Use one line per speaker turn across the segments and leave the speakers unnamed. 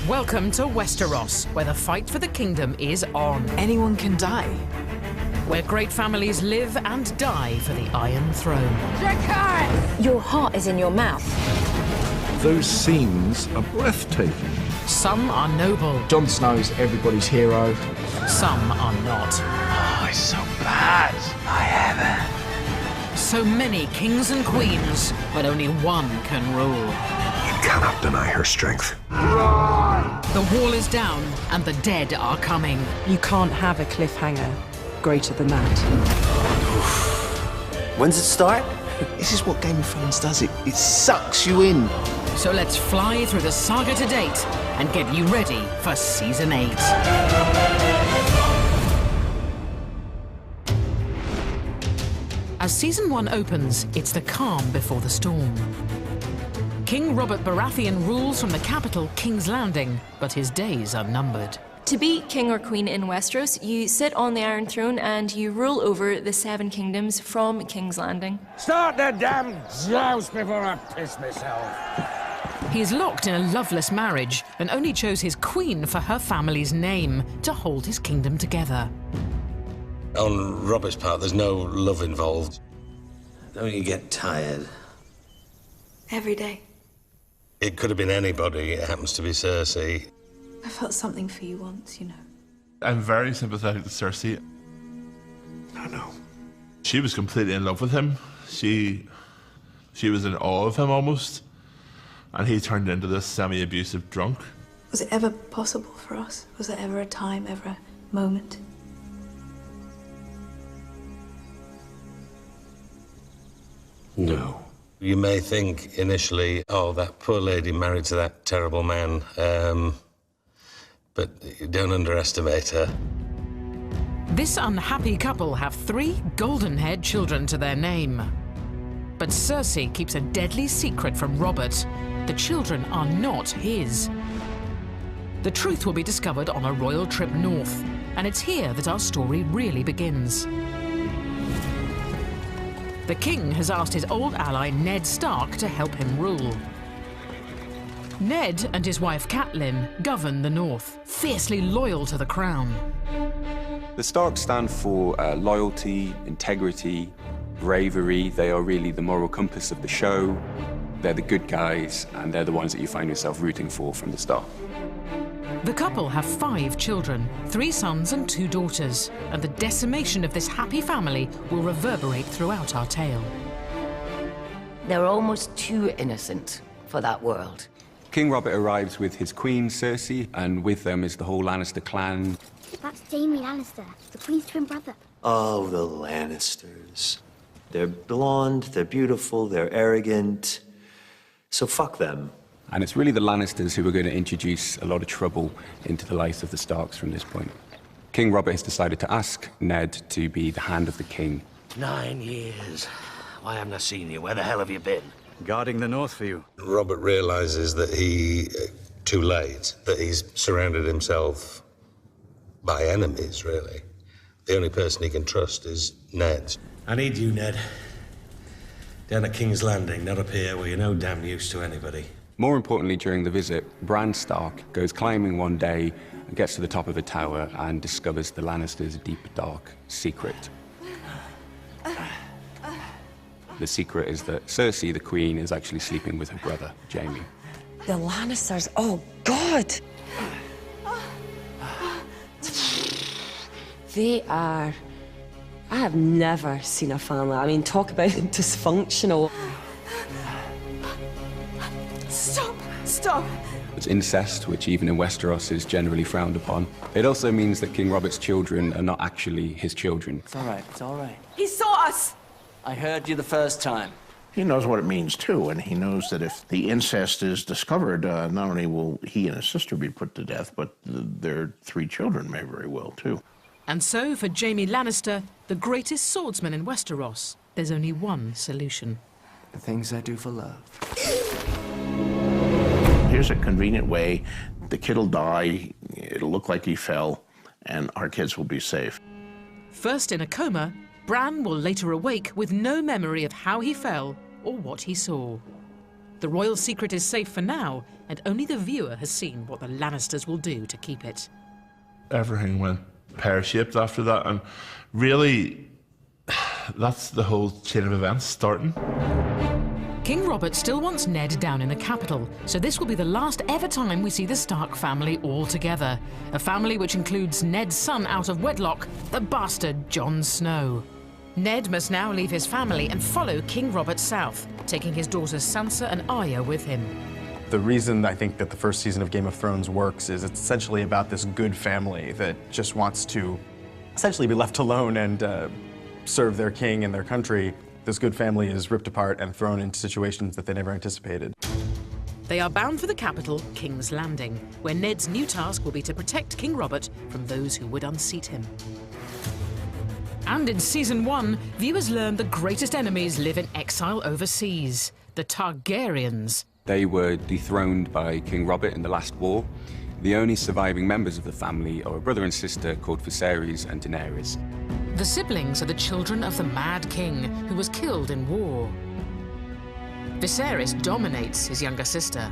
Welcome to Westeros, where the fight for the kingdom is on.
Anyone can die.
Where great families live and die for the Iron Throne.
Your heart is in your mouth.
Those scenes are breathtaking.
Some are noble.
Jon Snow's everybody's hero.
Some are not.
Oh, it's so bad. I haven't.
So many kings and queens, but only one can rule.
You cannot deny her strength.
The wall is down, and the dead are coming.
You can't have a cliffhanger greater than that.
When's it start?
This is what Game of Thrones does. It sucks you in.
So let's fly through the saga to date and get you ready for Season 8. As Season 1 opens, it's the calm before the storm. King Robert Baratheon rules from the capital, King's Landing, but his days are numbered.
To be king or queen in Westeros, you sit on the Iron Throne and you rule over the 7 kingdoms from King's Landing.
Start the damn joust before I piss myself.
He's locked in a loveless marriage and only chose his queen for her family's name to hold his kingdom together.
On Robert's part, there's no love involved.
Don't you get tired?
Every day.
It could have been anybody. It happens to be Cersei.
I felt something for you once, you know.
I'm very sympathetic to Cersei.
I know.
She was completely in love with him. She was in awe of him almost. And he turned into this semi-abusive drunk.
Was it ever possible for us? Was there ever a time, ever a moment?
No.
You may think initially, oh, that poor lady married to that terrible man. But don't underestimate her.
This unhappy couple have 3 golden-haired children to their name. But Cersei keeps a deadly secret from Robert. The children are not his. The truth will be discovered on a royal trip north, and it's here that our story really begins. The king has asked his old ally Ned Stark to help him rule. Ned and his wife Catelyn govern the north, fiercely loyal to the crown.
The Starks stand for loyalty, integrity, bravery. They are really the moral compass of the show. They're the good guys, and they're the ones that you find yourself rooting for from the start.
The couple have 5 children, 3 sons and 2 daughters, and the decimation of this happy family will reverberate throughout our tale.
They're almost too innocent for that world.
King Robert arrives with his queen, Cersei, and with them is the whole Lannister clan.
That's Jaime Lannister, the Queen's twin brother.
Oh, the Lannisters. They're blonde, they're beautiful, they're arrogant. So fuck them.
And it's really the Lannisters who are going to introduce a lot of trouble into the life of the Starks from this point. King Robert has decided to ask Ned to be the hand of the king.
9 years. Why haven't I seen you? Where the hell have you been?
Guarding the north for you.
Robert realizes that too late, that he's surrounded himself by enemies, really. The only person he can trust is Ned.
I need you, Ned. Down at King's Landing, not up here where you're no damn use to anybody.
More importantly, during the visit, Bran Stark goes climbing one day and gets to the top of a tower and discovers the Lannisters' deep, dark secret. The secret is that Cersei, the queen, is actually sleeping with her brother, Jaime.
The Lannisters, oh God! They are... I have never seen a family. I mean, talk about dysfunctional.
Stop!
It's incest, which even in Westeros is generally frowned upon. It also means that King Robert's children are not actually his children.
It's all right, it's all right.
He saw us!
I heard you the first time.
He knows what it means, too, and he knows that if the incest is discovered, not only will he and his sister be put to death, but their 3 children may very well, too.
And so, for Jaime Lannister, the greatest swordsman in Westeros, there's only one solution.
The things I do for love.
Here's a convenient way. The kid will die, it'll look like he fell, and our kids will be safe.
First in a coma, Bran will later awake with no memory of how he fell or what he saw. The royal secret is safe for now, and only the viewer has seen what the Lannisters will do to keep it.
Everything went pear-shaped after that, and really, that's the whole chain of events starting.
King Robert still wants Ned down in the capital, so this will be the last ever time we see the Stark family all together. A family which includes Ned's son out of wedlock, the bastard Jon Snow. Ned must now leave his family and follow King Robert south, taking his daughters Sansa and Arya with him.
The reason I think that the first season of Game of Thrones works is it's essentially about this good family that just wants to essentially be left alone and serve their king and their country. This good family is ripped apart and thrown into situations that they never anticipated.
They are bound for the capital, King's Landing, where Ned's new task will be to protect King Robert from those who would unseat him. And in Season 1, viewers learn the greatest enemies live in exile overseas, the Targaryens.
They were dethroned by King Robert in the last war. The only surviving members of the family are a brother and sister called Viserys and Daenerys.
The siblings are the children of the Mad King, who was killed in war. Viserys dominates his younger sister.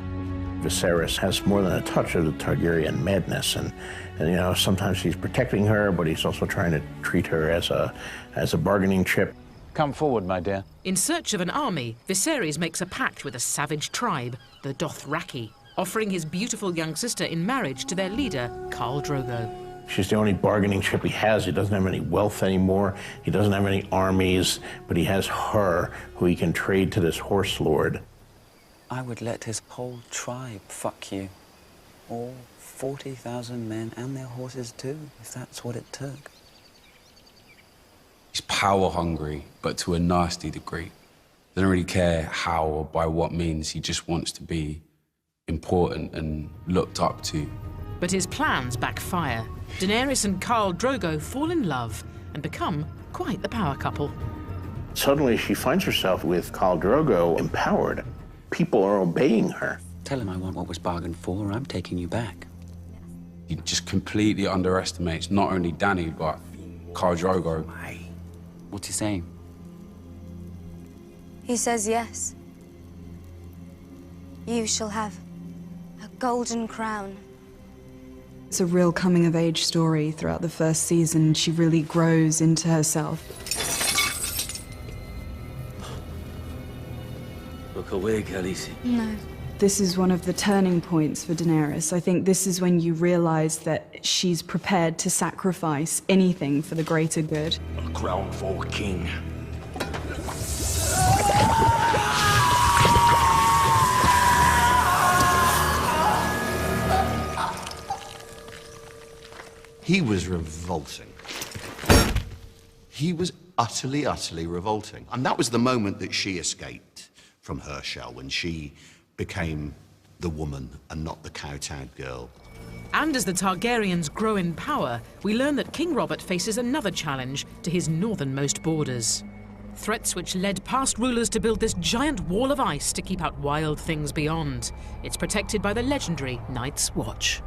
Viserys has more than a touch of the Targaryen madness, and you know, sometimes he's protecting her, but he's also trying to treat her as a bargaining chip.
Come forward, my dear.
In search of an army, Viserys makes a pact with a savage tribe, the Dothraki, offering his beautiful young sister in marriage to their leader, Khal Drogo.
She's the only bargaining chip he has. He doesn't have any wealth anymore. He doesn't have any armies, but he has her, who he can trade to this horse lord.
I would let his whole tribe fuck you. All 40,000 men and their horses too, if that's what it took.
He's power hungry, but to a nasty degree. Doesn't really care how or by what means. He just wants to be important and looked up to.
But his plans backfire. Daenerys and Khal Drogo fall in love and become quite the power couple.
Suddenly she finds herself with Khal Drogo empowered. People are obeying her.
Tell him I want what was bargained for, or I'm taking you back.
He just completely underestimates not only Dany, but Khal Drogo.
What's he saying?
He says yes. You shall have a golden crown.
It's a real coming-of-age story throughout the first season. She really grows into herself.
Look away, Khaleesi.
No.
This is one of the turning points for Daenerys. I think this is when you realize that she's prepared to sacrifice anything for the greater good.
A crown for a king.
He was revolting. He was utterly, utterly revolting. And that was the moment that she escaped from her shell, when she became the woman and not the kowtowed girl.
And as the Targaryens grow in power, we learn that King Robert faces another challenge to his northernmost borders. Threats which led past rulers to build this giant wall of ice to keep out wild things beyond. It's protected by the legendary Night's Watch.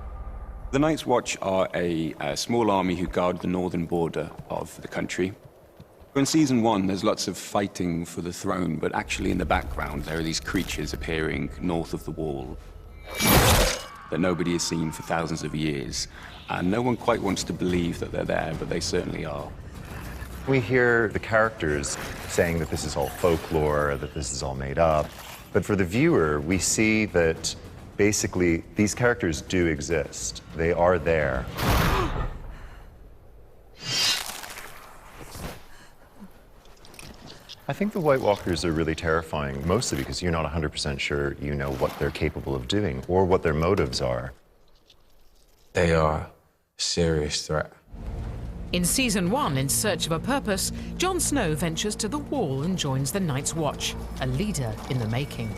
The Night's Watch are a small army who guard the northern border of the country. In Season 1, there's lots of fighting for the throne, but actually in the background there are these creatures appearing north of the wall that nobody has seen for thousands of years. And no one quite wants to believe that they're there, but they certainly are.
We hear the characters saying that this is all folklore, that this is all made up. But for the viewer, we see that basically these characters do exist. They are there. I think the White Walkers are really terrifying, mostly because you're not 100% sure you know what they're capable of doing or what their motives are.
They are a serious threat.
In Season 1, in search of a purpose, Jon Snow ventures to the Wall and joins the Night's Watch, a leader in the making.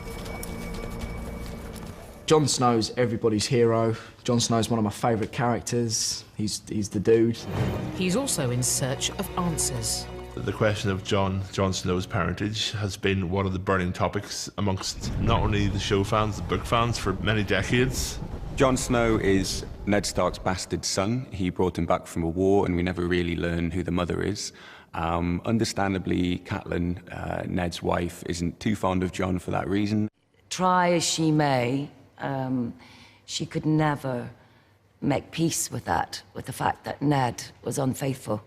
Jon Snow's everybody's hero. Jon Snow's one of my favourite characters. He's the dude.
He's also in search of answers.
The question of Jon Snow's parentage has been one of the burning topics amongst not only the show fans, the book fans, for many decades.
Jon Snow is Ned Stark's bastard son. He brought him back from a war, and we never really learn who the mother is. Understandably, Catelyn, Ned's wife, isn't too fond of Jon for that reason.
try as she may, she could never make peace with the fact that Ned was unfaithful.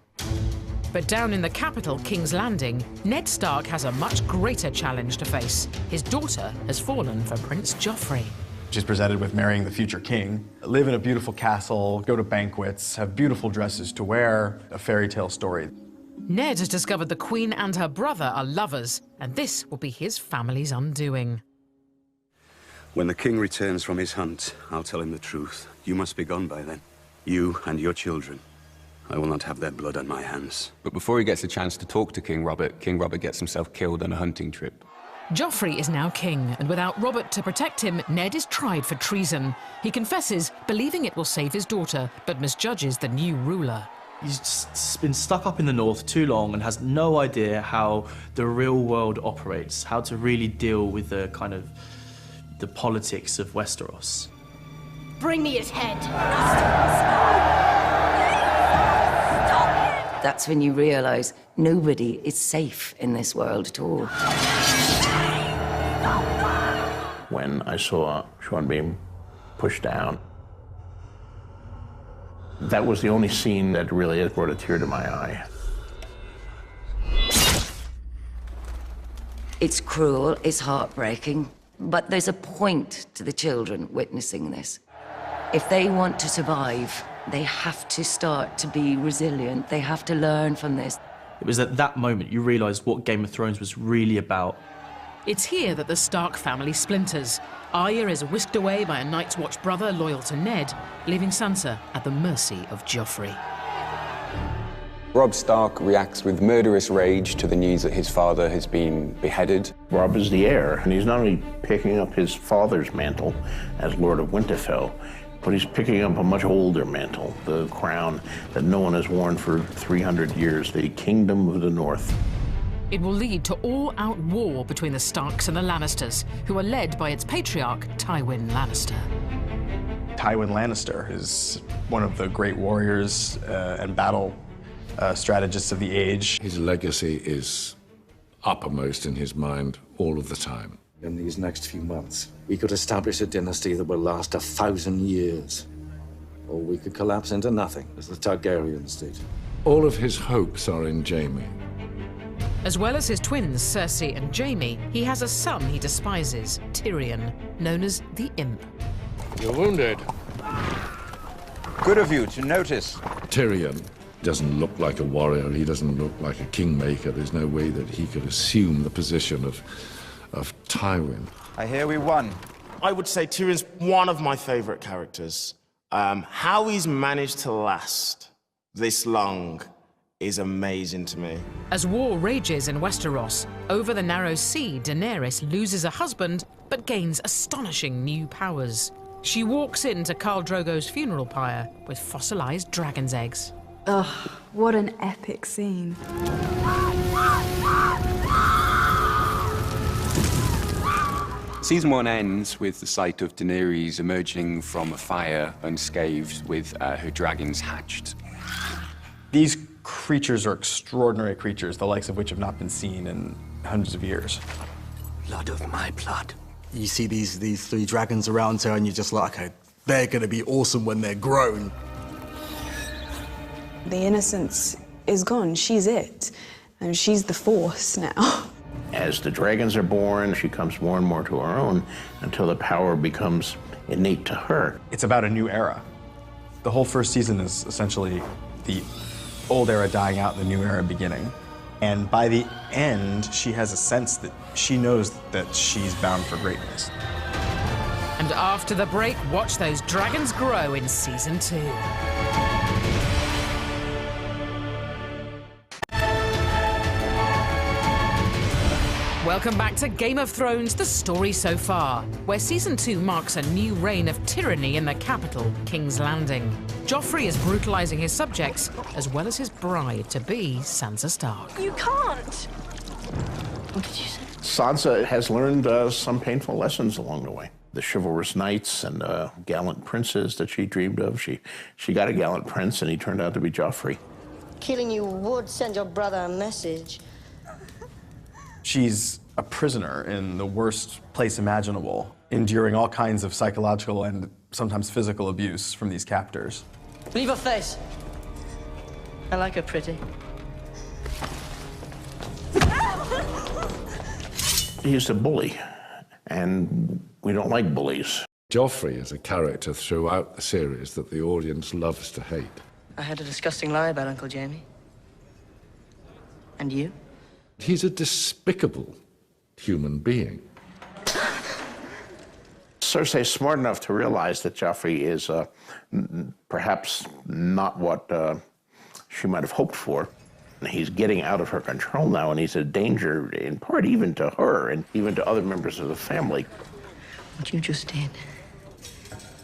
But down in the capital, King's Landing, Ned Stark has a much greater challenge to face. His daughter has fallen for Prince Joffrey.
She's presented with marrying the future king, live in a beautiful castle, go to banquets, have beautiful dresses to wear, a fairy tale story.
Ned has discovered the Queen and her brother are lovers, and this will be his family's undoing.
When the king returns from his hunt, I'll tell him the truth. You must be gone by then. You and your children. I will not have their blood on my hands.
But before he gets a chance to talk to King Robert gets himself killed on a hunting trip.
Joffrey is now king, and without Robert to protect him, Ned is tried for treason. He confesses, believing it will save his daughter, but misjudges the new ruler.
He's just been stuck up in the north too long and has no idea how the real world operates, how to really deal with the politics of Westeros.
Bring me his head.
That's when you realize nobody is safe in this world at all.
When I saw Sean Bean pushed down, that was the only scene that really has brought a tear to my eye.
It's cruel, it's heartbreaking, but there's a point to the children witnessing this. If they want to survive, they have to start to be resilient. They have to learn from this.
It was at that moment you realised what Game of Thrones was really about.
It's here that the Stark family splinters. Arya is whisked away by a Night's Watch brother loyal to Ned, leaving Sansa at the mercy of Joffrey.
Robb Stark reacts with murderous rage to the news that his father has been beheaded.
Robb is the heir, and he's not only picking up his father's mantle as Lord of Winterfell, but he's picking up a much older mantle, the crown that no one has worn for 300 years, the Kingdom of the North.
It will lead to all-out war between the Starks and the Lannisters, who are led by its patriarch, Tywin Lannister.
Tywin Lannister is one of the great warriors and battle strategists of the age.
His legacy is uppermost in his mind all of the time.
In these next few months, we could establish a dynasty that will last 1,000 years. Or we could collapse into nothing, as the Targaryens did.
All of his hopes are in Jaime.
As well as his twins, Cersei and Jaime, he has a son he despises, Tyrion, known as the Imp.
You're wounded.
Good of you to notice.
Tyrion doesn't look like a warrior. He doesn't look like a kingmaker. There's no way that he could assume the position of Tywin.
I hear we won.
I would say Tyrion's one of my favorite characters. How he's managed to last this long is amazing to me.
As war rages in Westeros, over the narrow sea, Daenerys loses a husband, but gains astonishing new powers. She walks into Khal Drogo's funeral pyre with fossilized dragon's eggs.
Ugh, what an epic scene.
Season 1 ends with the sight of Daenerys emerging from a fire unscathed with her dragons hatched.
These creatures are extraordinary creatures, the likes of which have not been seen in hundreds of years.
Blood of my blood. You see these three dragons around her and you're just like, okay, they're gonna be awesome when they're grown.
The innocence is gone. She's it. And she's the Force now.
As the dragons are born, she comes more and more to her own until the power becomes innate to her.
It's about a new era. The whole first season is essentially the old era dying out, the new era beginning. And by the end, she has a sense that she knows that she's bound for greatness.
And after the break, watch those dragons grow in Season 2. Welcome back to Game of Thrones, the story so far, where Season 2 marks a new reign of tyranny in the capital, King's Landing. Joffrey is brutalizing his subjects, as well as his bride-to-be, Sansa Stark.
You can't!
What did you say? Sansa has learned some painful lessons along the way. The chivalrous knights and gallant princes that she dreamed of. She got a gallant prince, and he turned out to be Joffrey.
Killing you would send your brother a message.
She's a prisoner in the worst place imaginable, enduring all kinds of psychological and sometimes physical abuse from these captors.
Leave her face. I like her pretty.
He's a bully, and we don't like bullies.
Joffrey is a character throughout the series that the audience loves to hate.
I had a disgusting lie about Uncle Jamie. And you?
He's a despicable human being.
Cersei's smart enough to realize that Joffrey is perhaps not what she might have hoped for. He's getting out of her control now, and he's a danger, in part, even to her and even to other members of the family.
What you just did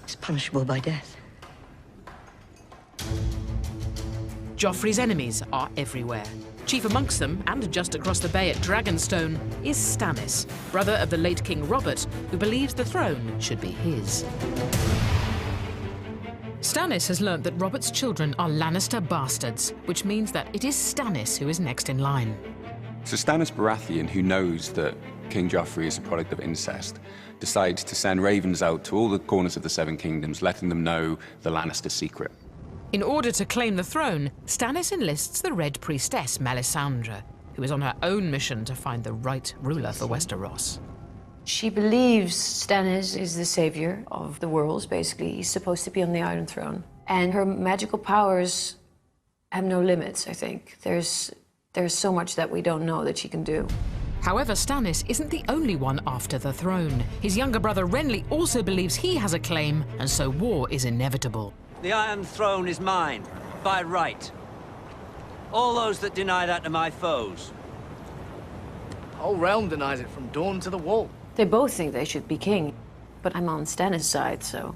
is punishable by death.
Joffrey's enemies are everywhere. Chief amongst them, and just across the bay at Dragonstone, is Stannis, brother of the late King Robert, who believes the throne should be his. Stannis has learnt that Robert's children are Lannister bastards, which means that it is Stannis who is next in line.
So Stannis Baratheon, who knows that King Joffrey is a product of incest, decides to send ravens out to all the corners of the Seven Kingdoms, letting them know the Lannister secret.
In order to claim the throne, Stannis enlists the Red Priestess Melisandre, who is on her own mission to find the right ruler for Westeros.
She believes Stannis is the savior of the worlds, basically. He's supposed to be on the Iron Throne. And her magical powers have no limits, I think. There's so much that we don't know that she can do.
However, Stannis isn't the only one after the throne. His younger brother Renly also believes he has a claim, and so war is inevitable.
The Iron Throne is mine, by right. All those that deny that are my foes.
The whole realm denies it from dawn to the wall.
They both think they should be king, but I'm on Stannis' side, so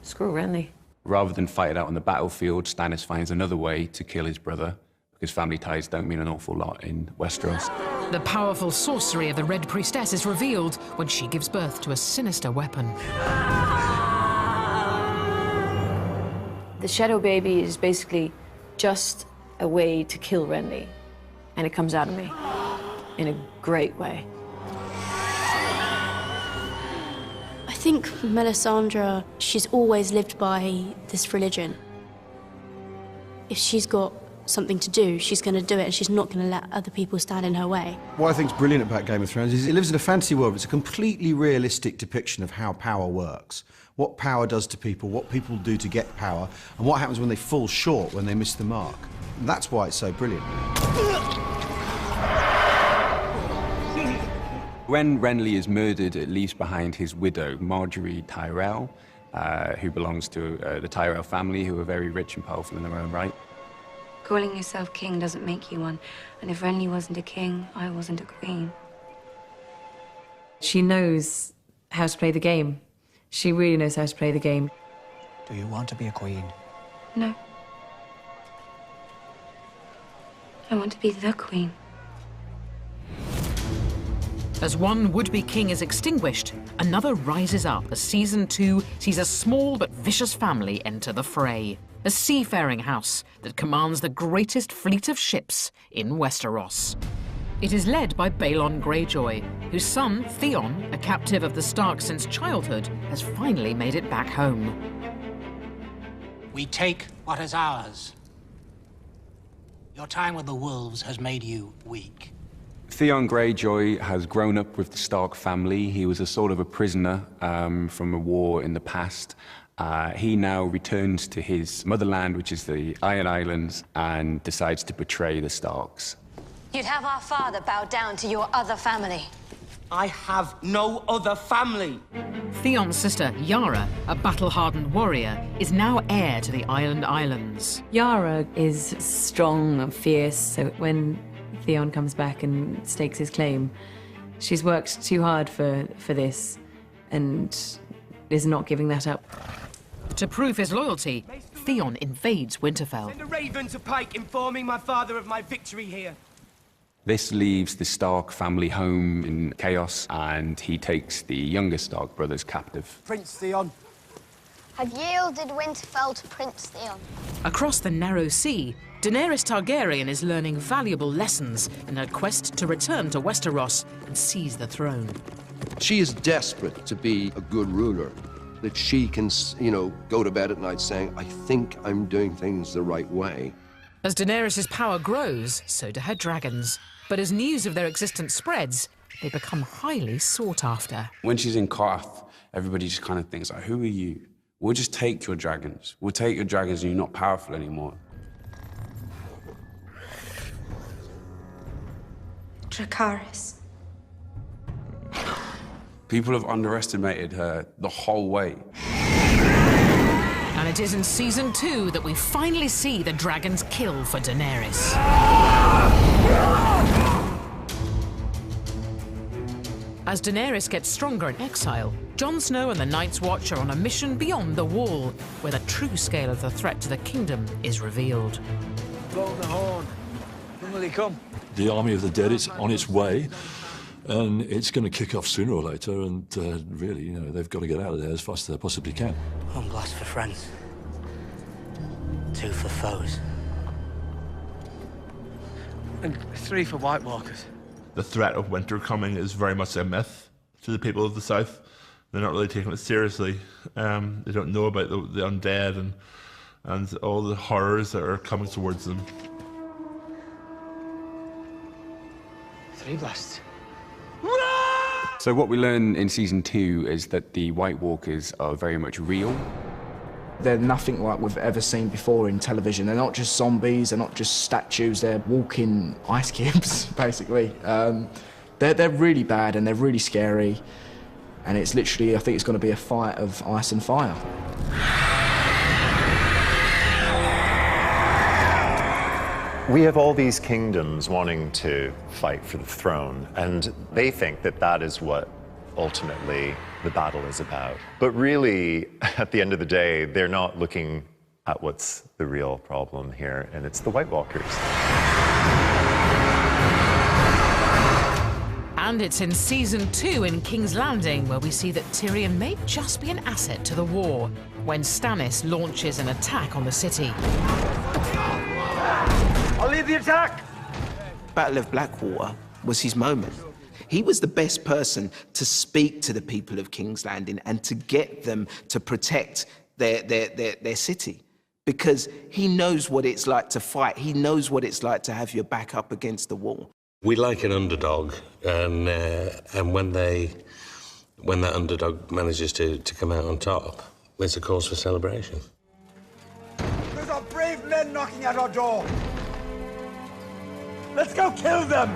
screw Renly.
Rather than fight it out on the battlefield, Stannis finds another way to kill his brother, because family ties don't mean an awful lot in Westeros.
The powerful sorcery of the Red Priestess is revealed when she gives birth to a sinister weapon.
The Shadow Baby is basically just a way to kill Renly, and it comes out of me in a great way.
I think Melisandre, she's always lived by this religion. If she's got something to do, she's going to do it, and she's not going to let other people stand in her way.
What I think is brilliant about Game of Thrones is it lives in a fantasy world. It's a completely realistic depiction of how power works, what power does to people, what people do to get power, and what happens when they fall short, when they miss the mark. And that's why it's so brilliant.
When Renly is murdered, it leaves behind his widow, Marjorie Tyrell, who belongs to the Tyrell family, who are very rich and powerful in their own right.
Calling yourself king doesn't make you one, and if Renly wasn't a king, I wasn't a queen.
She knows how to play the game. She really knows how to play the game.
Do you want to be a queen?
No. I want to be the queen.
As one would-be king is extinguished, another rises up as Season 2 sees a small but vicious family enter the fray. A seafaring house that commands the greatest fleet of ships in Westeros. It is led by Balon Greyjoy, whose son, Theon, a captive of the Starks since childhood, has finally made it back home.
We take what is ours. Your time with the wolves has made you weak.
Theon Greyjoy has grown up with the Stark family. He was a sort of a prisoner from a war in the past. He now returns to his motherland, which is the Iron Islands, and decides to betray the Starks.
You'd have our father bow down to your other family.
I have no other family.
Theon's sister, Yara, a battle-hardened warrior, is now heir to the Islands.
Yara is strong and fierce, so when Theon comes back and stakes his claim, she's worked too hard for this and is not giving that up.
To prove his loyalty, Theon invades Winterfell.
Send a raven to Pike informing my father of my victory here.
This leaves the Stark family home in chaos, and he takes the younger Stark brothers captive.
Prince Theon.
Have yielded Winterfell to Prince Theon.
Across the narrow sea, Daenerys Targaryen is learning valuable lessons in her quest to return to Westeros and seize the throne.
She is desperate to be a good ruler, that she can, you know, go to bed at night saying, I think I'm doing things the right way.
As Daenerys' power grows, so do her dragons. But as news of their existence spreads, they become highly sought after.
When she's in Qarth, everybody just kind of thinks, like, who are you? We'll just take your dragons. We'll take your dragons and you're not powerful anymore.
Dracarys.
People have underestimated her the whole way.
And it is in Season 2 that we finally see the dragons kill for Daenerys. As Daenerys gets stronger in exile, Jon Snow and the Night's Watch are on a mission beyond the Wall, where the true scale of the threat to the kingdom is revealed.
Blow the horn. When will he come?
The army of the dead is on its way, and it's going to kick off sooner or later, and really, you know, they've got to get out of there as fast as they possibly can.
1 blast for friends. 2 for foes. And 3 for White Walkers.
The threat of winter coming is very much a myth to the people of the South. They're not really taking it seriously. They don't know about the undead and all the horrors that are coming towards them.
3 blasts.
So what we learn in Season 2 is that the White Walkers are very much real.
They're nothing like we've ever seen before in television. They're not just zombies, they're not just statues, they're walking ice cubes, basically. They're really bad and they're really scary. And it's literally, I think it's going to be a fight of ice and fire.
We have all these kingdoms wanting to fight for the throne, and they think that that is what ultimately the battle is about. But really, at the end of the day, they're not looking at what's the real problem here, and it's the White Walkers.
And it's in Season 2 in King's Landing where we see that Tyrion may just be an asset to the war, when Stannis launches an attack on the city.
I'll lead the attack!
Battle of Blackwater was his moment. He was the best person to speak to the people of King's Landing and to get them to protect their city. Because he knows what it's like to fight. He knows what it's like to have your back up against the wall.
We like an underdog, and when that underdog manages to come out on top, it's a cause for celebration.
There's our brave men knocking at our door. Let's go kill them!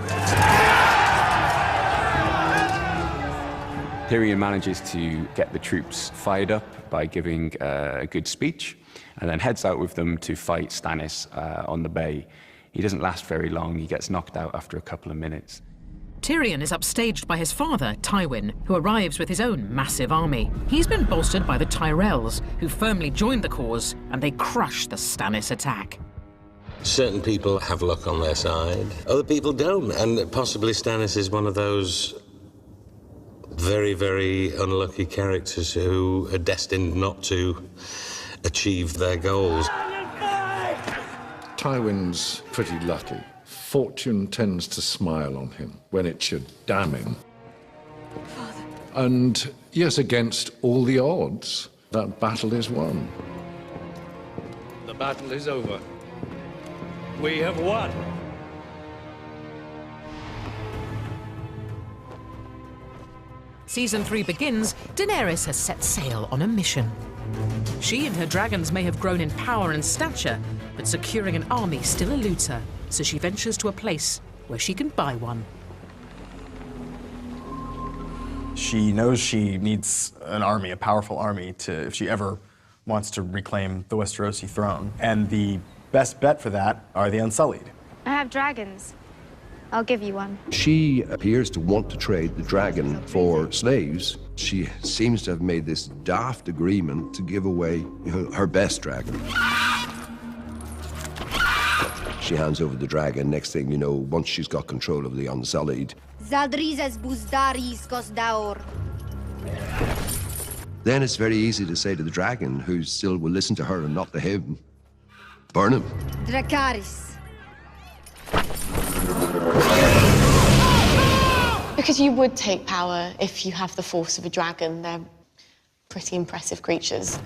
Tyrion manages to get the troops fired up by giving a good speech, and then heads out with them to fight Stannis on the bay. He doesn't last very long. He gets knocked out after a couple of minutes.
Tyrion is upstaged by his father, Tywin, who arrives with his own massive army. He's been bolstered by the Tyrells, who firmly joined the cause, and they crush the Stannis attack.
Certain people have luck on their side, other people don't, and possibly Stannis is one of those very, very unlucky characters who are destined not to achieve their goals.
Tywin's pretty lucky. Fortune tends to smile on him when it should damn him.
Father.
And yes, against all the odds, that battle is won.
The battle is over. We have won.
Season 3 begins, Daenerys has set sail on a mission. She and her dragons may have grown in power and stature, but securing an army still eludes her, so she ventures to a place where she can buy one.
She knows she needs an army, a powerful army, if she ever wants to reclaim the Westerosi throne. And the best bet for that are the Unsullied.
I have dragons. I'll give you one.
She appears to want to trade the dragon for slaves. She seems to have made this daft agreement to give away her best dragon. She hands over the dragon. Next thing you know, once she's got control of the Unsullied, then it's very easy to say to the dragon, who still will listen to her and not to him, burn him.
Dracarys.
Because you would take power if you have the force of a dragon. They're pretty impressive creatures.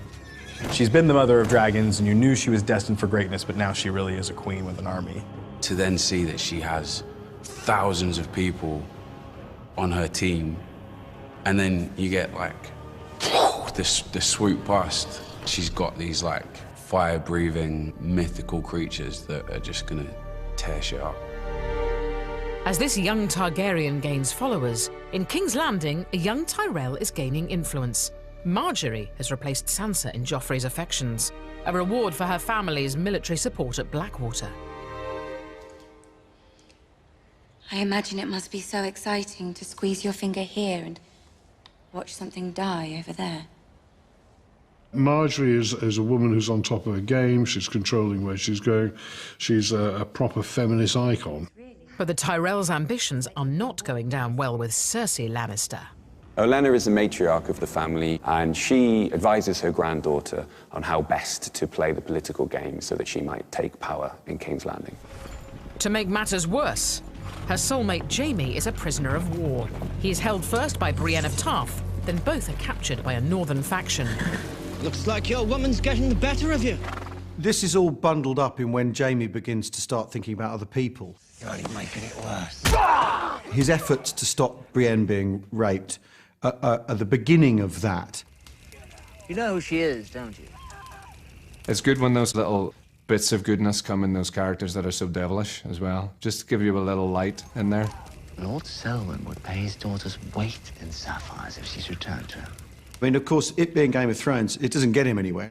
She's been the mother of dragons, and you knew she was destined for greatness, but now she really is a queen with an army.
To then see that she has thousands of people on her team, and then you get like this swoop past. She's got these like fire-breathing mythical creatures that are just gonna tear shit up.
As this young Targaryen gains followers, in King's Landing, a young Tyrell is gaining influence. Marjorie has replaced Sansa in Joffrey's affections, a reward for her family's military support at Blackwater.
I imagine it must be so exciting to squeeze your finger here and watch something die over there.
Marjorie is a woman who's on top of her game. She's controlling where she's going. She's a proper feminist icon.
But the Tyrell's ambitions are not going down well with Cersei Lannister.
Olenna is the matriarch of the family, and she advises her granddaughter on how best to play the political game so that she might take power in King's Landing.
To make matters worse, her soulmate Jaime is a prisoner of war. He is held first by Brienne of Tarth, then both are captured by a northern faction.
Looks like your woman's getting the better of you.
This is all bundled up in when Jaime begins to start thinking about other people.
You're only making it worse.
His efforts to stop Brienne being raped are the beginning of that.
You know who she is, don't you?
It's good when those little bits of goodness come in those characters that are so devilish as well. Just to give you a little light in there.
Lord Selwyn would pay his daughter's weight in sapphires if she's returned to him.
I mean, of course, it being Game of Thrones, it doesn't get him anywhere.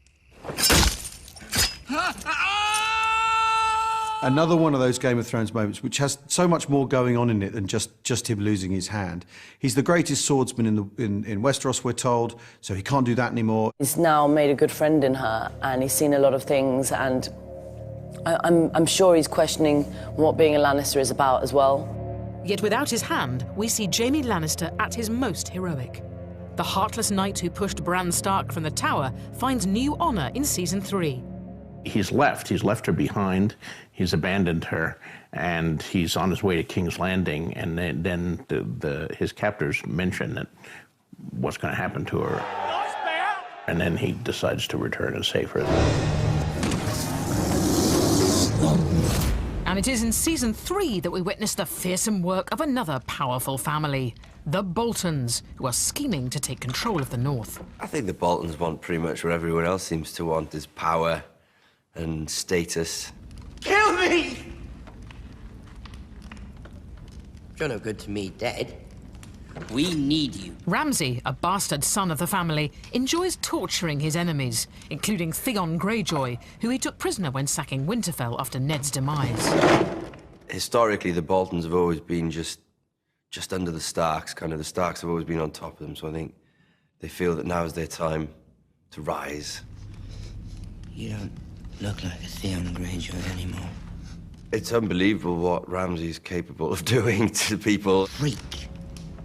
Another one of those Game of Thrones moments which has so much more going on in it than just him losing his hand. He's the greatest swordsman in Westeros, we're told, so he can't do that anymore.
He's now made a good friend in her, and he's seen a lot of things, and I'm sure he's questioning what being a Lannister is about as well.
Yet without his hand, we see Jaime Lannister at his most heroic. The heartless knight who pushed Bran Stark from the tower finds new honor in Season 3.
He's left her behind, he's abandoned her, and he's on his way to King's Landing, and then his captors mention that what's going to happen to her. And then he decides to return and save her.
And it is in Season 3 that we witness the fearsome work of another powerful family, the Boltons, who are scheming to take control of the North.
I think the Boltons want pretty much what everyone else seems to want, is power and status.
Kill me!
You're no good to me, dead. We need you.
Ramsay, a bastard son of the family, enjoys torturing his enemies, including Theon Greyjoy, who he took prisoner when sacking Winterfell after Ned's demise.
Historically, the Boltons have always been just under the Starks, kind of. The Starks have always been on top of them, so I think they feel that now is their time to rise.
You don't look like a Theon Greyjoy anymore.
It's unbelievable what Ramsay's capable of doing to people.
Freak.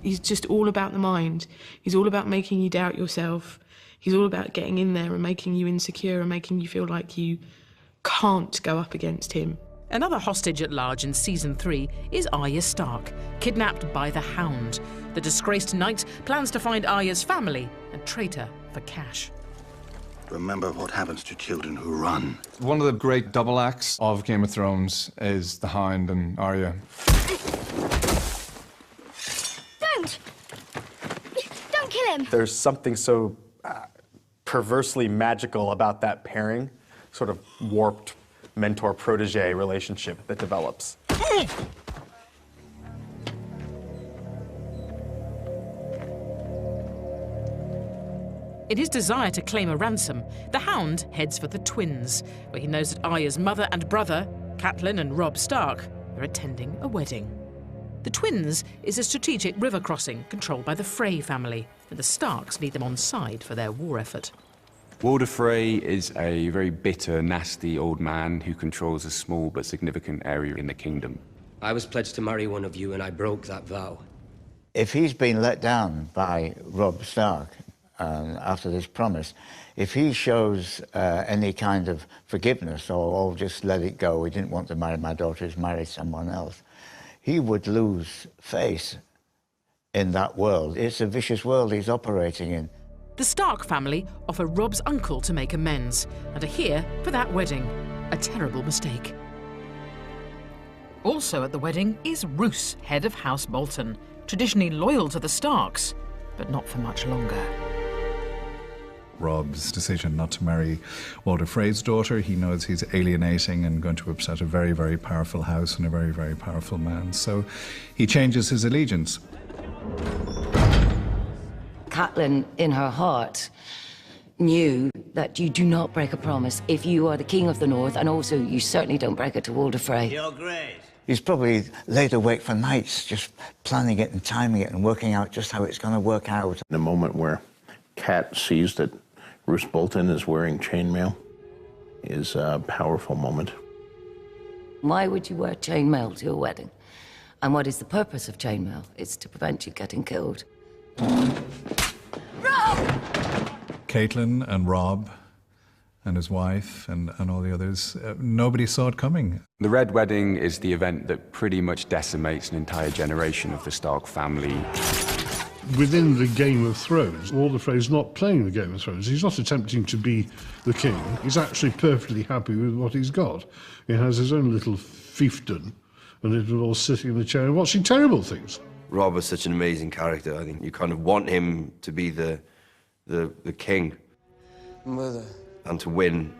He's just all about the mind. He's all about making you doubt yourself. He's all about getting in there and making you insecure and making you feel like you can't go up against him.
Another hostage at large in Season 3 is Arya Stark, kidnapped by the Hound. The disgraced knight plans to find Arya's family and trade her for cash.
Remember what happens to children who run.
One of the great double acts of Game of Thrones is the Hound and Arya.
Don't kill him!
There's something so perversely magical about that pairing, sort of warped mentor-protege relationship that develops.
In his desire to claim a ransom, the Hound heads for the Twins, where he knows that Arya's mother and brother, Catelyn and Robb Stark, are attending a wedding. The Twins is a strategic river crossing controlled by the Frey family, and the Starks need them on side for their war effort.
Walder Frey is a very bitter, nasty old man who controls a small but significant area in the kingdom.
I was pledged to marry one of you, and I broke that vow.
If he's been let down by Robb Stark,
after this promise, if he shows any kind of forgiveness or just let it go, he didn't want to marry my daughter, he's married someone else, he would lose face in that world. It's a vicious world he's operating in.
The Stark family offer Rob's uncle to make amends and are here for that wedding. A terrible mistake. Also at the wedding is Roose, head of House Bolton, traditionally loyal to the Starks, but not for much longer.
Rob's decision not to marry Walder Frey's daughter, he knows he's alienating and going to upset a very, very powerful house and a very, very powerful man. So he changes his allegiance.
Catelyn, in her heart, knew that you do not break a promise if you are the King of the North, and also you certainly don't break it to Walder Frey.
You're great. He's probably laid awake for nights just planning it and timing it and working out just how it's going to work out.
The moment where Cat sees that Roose Bolton is wearing chainmail is a powerful moment.
Why would you wear chainmail to your wedding? And what is the purpose of chainmail? It's to prevent you getting killed.
Caitlin and Rob and his wife and all the others, nobody saw it coming.
The Red Wedding is the event that pretty much decimates an entire generation of the Stark family.
Within the Game of Thrones, Walder Frey's not playing the Game of Thrones. He's not attempting to be the king. He's actually perfectly happy with what he's got. He has his own little fiefdom, and it was all sitting in the chair and watching terrible things.
Rob is such an amazing character. I think you kind of want him to be the king.
Mother.
And to win.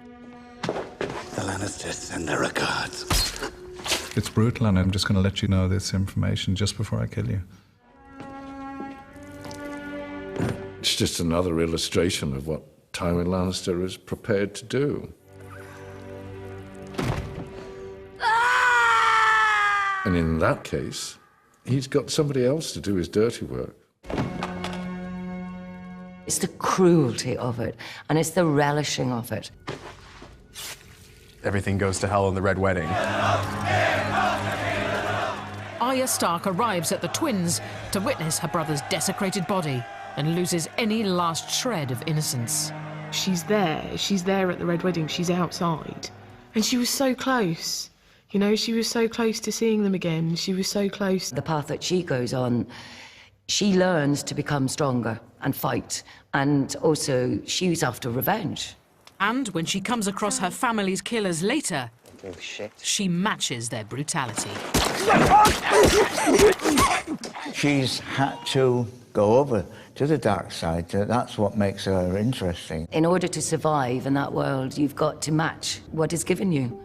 The Lannisters send their regards.
It's brutal, and I'm just going to let you know this information just before I kill you.
It's just another illustration of what Tywin Lannister is prepared to do. And in that case, he's got somebody else to do his dirty work.
It's the cruelty of it, and it's the relishing of it.
Everything goes to hell in the Red Wedding.
Arya Stark arrives at the Twins to witness her brother's desecrated body and loses any last shred of innocence.
She's there at the Red Wedding, she's outside. And she was so close. You know, she was so close to seeing them again. She was so close.
The path that she goes on, she learns to become stronger and fight. And also, she's after revenge.
And when she comes across her family's killers later,
Oh, shit.
she matches their brutality.
She's had to go over to the dark side. That's what makes her interesting.
In order to survive in that world, you've got to match what is given you.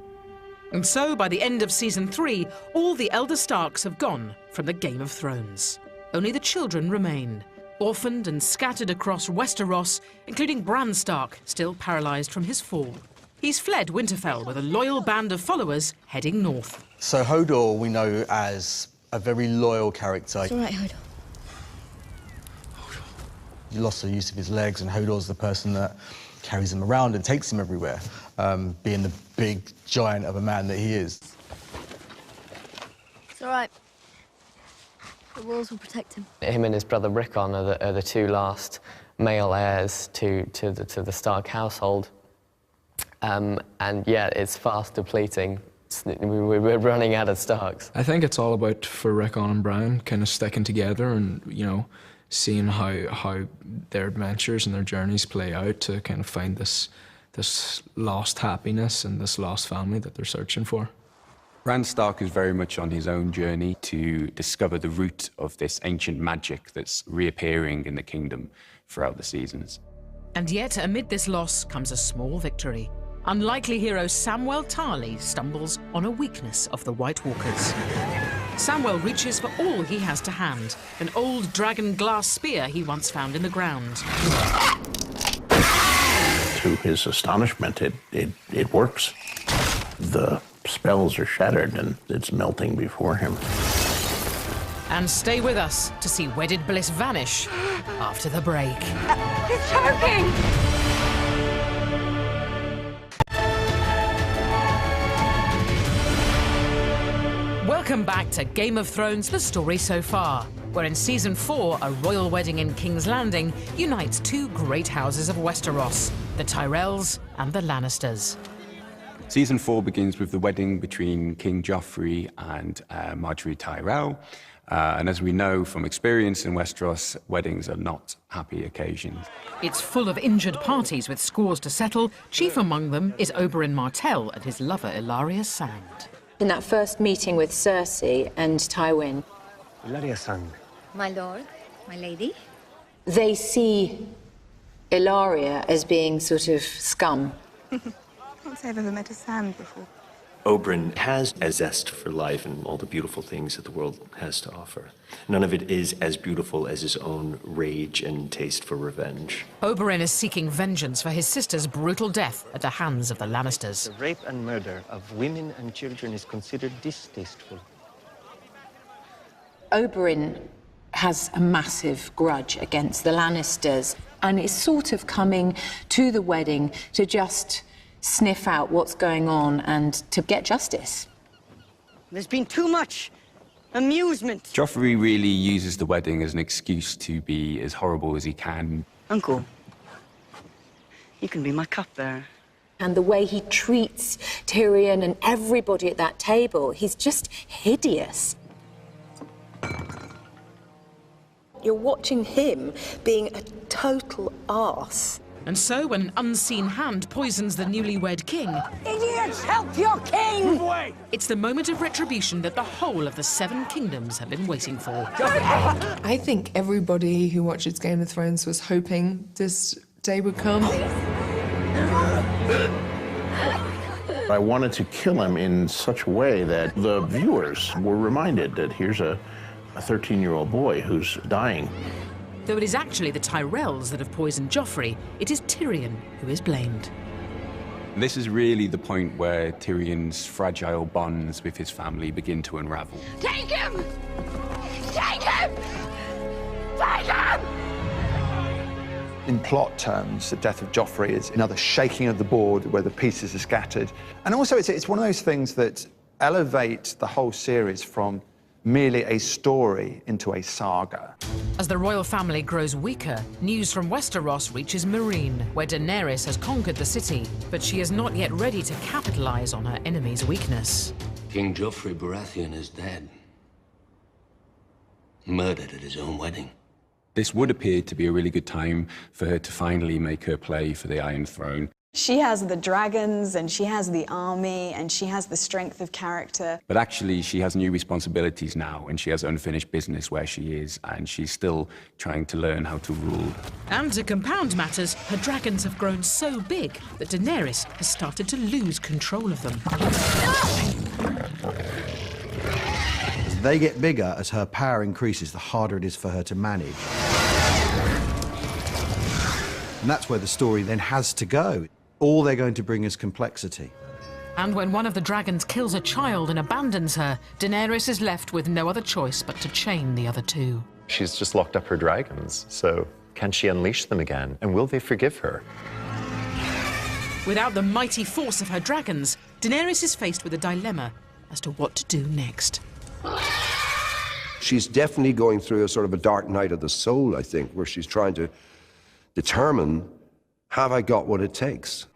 And so, by the end of season 3, all the elder Starks have gone from the Game of Thrones. Only the children remain, orphaned and scattered across Westeros, including Bran Stark, still paralysed from his fall. He's fled Winterfell with a loyal band of followers heading north.
So Hodor we know as a very loyal character.
It's all right, Hodor.
He lost the use of his legs, and Hodor's the person that carries him around and takes him everywhere, being the big giant of a man that he is.
It's all right. The walls will protect him.
Him and his brother Rickon are the two last male heirs to the Stark household. And yeah, it's fast depleting. We're running out of Starks.
I think it's all about, for Rickon and Bran, kind of sticking together and, you know, seeing how their adventures and their journeys play out to kind of find this lost happiness and this lost family that they're searching for.
Bran Stark is very much on his own journey to discover the root of this ancient magic that's reappearing in the kingdom throughout the seasons.
And yet, amid this loss comes a small victory. Unlikely hero Sэмwell Tarli stumbles on a weakness of the White Walkers. Sэмwell reaches for all he has to hand, an old dragon glass spear he once found in the ground.
To his astonishment, it works. The spells are shattered and it's melting before him.
And stay with us to see wedded bliss vanish after the break.
He's choking!
Welcome back to Game of Thrones, The Story So Far. where in Season 4, a royal wedding in King's Landing unites two great houses of Westeros, the Tyrells and the Lannisters.
Season 4 begins with the wedding between King Joffrey and Marjorie Tyrell. And as we know from experience in Westeros, weddings are not happy occasions.
It's full of injured parties with scores to settle. Chief among them is Oberyn Martell and his lover Ellarei Sænd.
In that first meeting with Cersei and Tywin,
Ellarei Sænd.
My lord, my lady.
they see Ellaria as being sort of scum.
Can't say I've ever met a Sam before.
Oberyn has a zest for life and all the beautiful things that the world has to offer. None of it is as beautiful as his own rage and taste for revenge.
Oberyn is seeking vengeance for his sister's brutal death at the hands of the Lannisters.
The rape and murder of women and children is considered distasteful.
Oberyn has a massive grudge against the Lannisters and is sort of coming to the wedding to just sniff out what's going on and to get justice.
There's been too much amusement.
Joffrey really uses the wedding as an excuse to be as horrible as he can.
Uncle, you can be my cupbearer.
And the way he treats Tyrion and everybody at that table, he's just hideous. You're watching him being a total arse.
And so an unseen hand poisons the newlywed king.
Idiots, help your king! Move away!
It's the moment of retribution that the whole of the Seven Kingdoms have been waiting for.
I think everybody who watches Game of Thrones was hoping this day would come.
I wanted to kill him in such a way that the viewers were reminded that here's a 13-year-old boy who's dying.
Though it is actually the Tyrells that have poisoned Joffrey, it is Tyrion who is blamed.
This is really the point where Tyrion's fragile bonds with his family begin to unravel.
Take him! Take him! Take him!
In plot terms, the death of Joffrey is another shaking of the board where the pieces are scattered. And also, it's one of those things that elevate the whole series from merely a story into a saga.
As the royal family grows weaker, news from Westeros reaches Meereen, where Daenerys has conquered the city, but she is not yet ready to capitalize on her enemy's weakness.
King Joffrey Baratheon is dead. Murdered at his own wedding.
This would appear to be a really good time for her to finally make her play for the Iron Throne.
She has the dragons, and she has the army, and she has the strength of character.
But actually, she has new responsibilities now, and she has unfinished business where she is, and she's still trying to learn how to rule.
And to compound matters, her dragons have grown so big that Daenerys has started to lose control of them.
They get bigger as her power increases, the harder it is for her to manage. And that's where the story then has to go. All they're going to bring is complexity.
And when one of the dragons kills a child and abandons her, Daenerys is left with no other choice but to chain the other two.
She's just locked up her dragons, so can she unleash them again? And will they forgive her?
Without the mighty force of her dragons, Daenerys is faced with a dilemma as to what to do next.
She's definitely going through a sort of a dark night of the soul, I think, where she's trying to determine, have I got what it takes?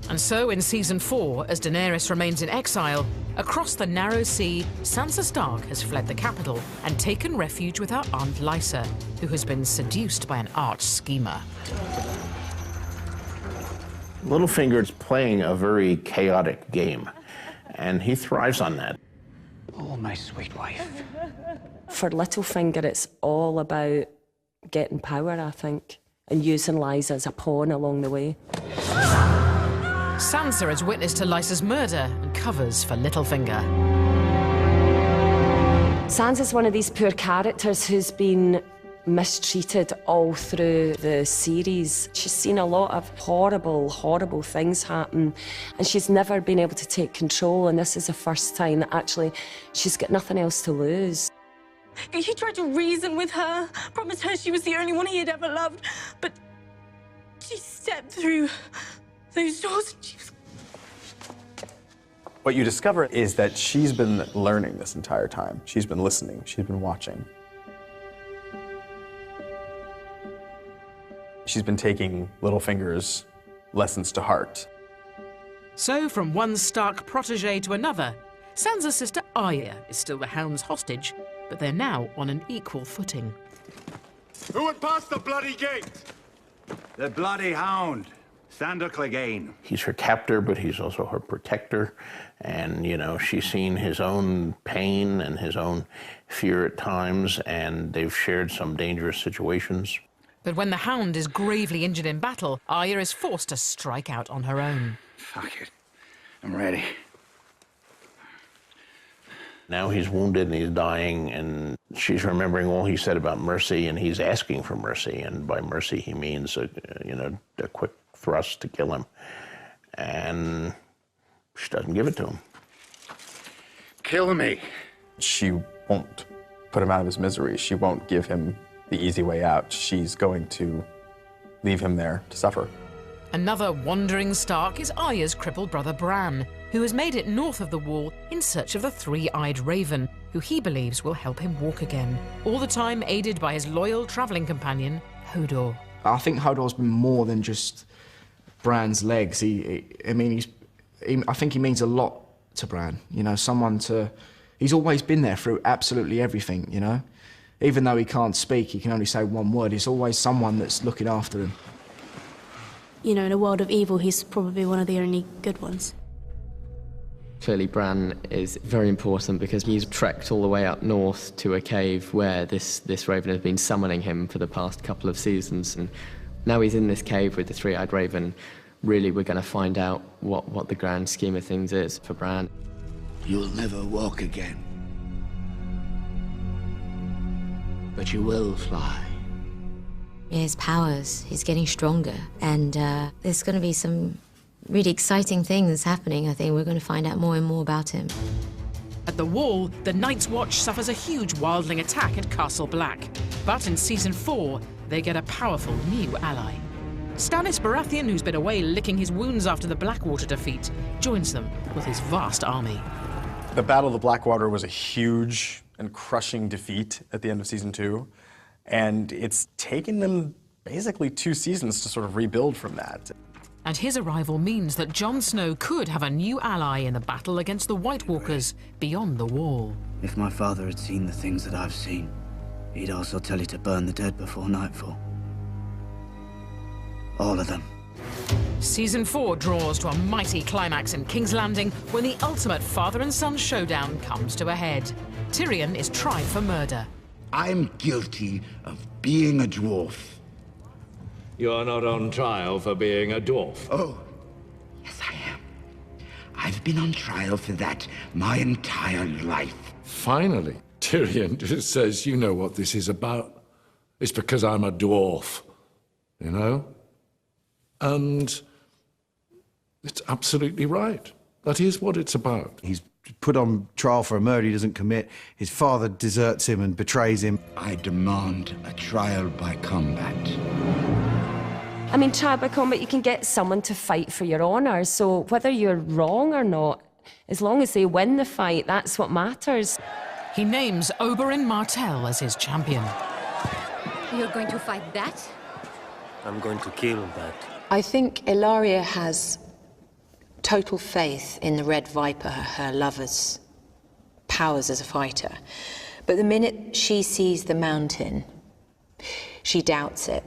And so in Season 4, as Daenerys remains in exile, across the narrow sea, Sansa Stark has fled the capital and taken refuge with her aunt Lysa, who has been seduced by an arch schemer.
Littlefinger's playing a very chaotic game, and he thrives on that.
Oh, my sweet wife.
For Littlefinger, it's all about getting power, I think, and using Lysa as a pawn along the way.
Sansa is witness to Lysa's murder and covers for Littlefinger.
Sansa's one of these poor characters who's been mistreated all through the series. She's seen a lot of horrible, horrible things happen, and she's never been able to take control, and this is the first time that actually she's got nothing else to lose.
He tried to reason with her, promised her she was the only one he had ever loved, but she stepped through those doors and she was...
What you discover is that she's been learning this entire time. She's been listening, she's been watching. She's been taking Littlefinger's lessons to heart.
So, from one Stark protege to another, Sansa's sister Arya is still the Hound's hostage, but they're now on an equal footing.
Who would pass the bloody gate?
The bloody Hound, Sandor Clegane.
He's her captor, but he's also her protector. And, you know, she's seen his own pain and his own fear at times, and they've shared some dangerous situations.
But when the Hound is gravely injured in battle, Arya is forced to strike out on her own.
Fuck it. I'm ready.
Now he's wounded and he's dying, and she's remembering all he said about mercy, and he's asking for mercy. And by mercy, he means, you know, a quick thrust to kill him. And she doesn't give it to him.
Kill me.
She won't put him out of his misery. She won't give him the easy way out. She's going to leave him there to suffer.
Another wandering Stark is Arya's crippled brother Bran, who has made it north of the Wall in search of the three-eyed raven, who he believes will help him walk again, all the time aided by his loyal travelling companion, Hodor.
I think Hodor's been more than just Bran's legs. I think he means a lot to Bran. You know, he's always been there through absolutely everything, you know? Even though he can't speak, he can only say one word, he's always someone that's looking after him.
You know, in a world of evil, he's probably one of the only good ones.
Clearly Bran is very important because he's trekked all the way up north to a cave where this raven has been summoning him for the past couple of seasons, and now he's in this cave with the three-eyed raven. Really, we're going to find out what the grand scheme of things is for Bran.
You'll never walk again.
But you will fly.
His powers, he's getting stronger, and there's going to be some really exciting things happening. I think we're going to find out more and more about him.
At the Wall, the Night's Watch suffers a huge wildling attack at Castle Black. But in Season 4, they get a powerful new ally. Stannis Baratheon, who's been away licking his wounds after the Blackwater defeat, joins them with his vast army.
The Battle of the Blackwater was a huge and crushing defeat at the end of Season 2, and it's taken them basically 2 seasons to sort of rebuild from that.
And his arrival means that Jon Snow could have a new ally in the battle against the White Walkers beyond the Wall.
If my father had seen the things that I've seen, he'd also tell you to burn the dead before nightfall. All of them.
Season 4 draws to a mighty climax in King's Landing when the ultimate father and son showdown comes to a head. Tyrion is tried for murder.
I'm guilty of being a dwarf.
You're not on trial for being a dwarf.
Oh, yes I am. I've been on trial for that my entire life.
Finally, Tyrion just says, you know what this is about. It's because I'm a dwarf, you know? And it's absolutely right. That is what it's about.
He's put on trial for a murder he doesn't commit. His father deserts him and betrays him.
I demand a trial by combat.
I mean, trial by combat, you can get someone to fight for your honour, so whether you're wrong or not, as long as they win the fight, that's what matters.
He names Oberyn Martell as his champion.
You're going to fight that?
I'm going to kill that.
I think Ellaria has total faith in the Red Viper, her lover's powers as a fighter. But the minute she sees the mountain, she doubts it.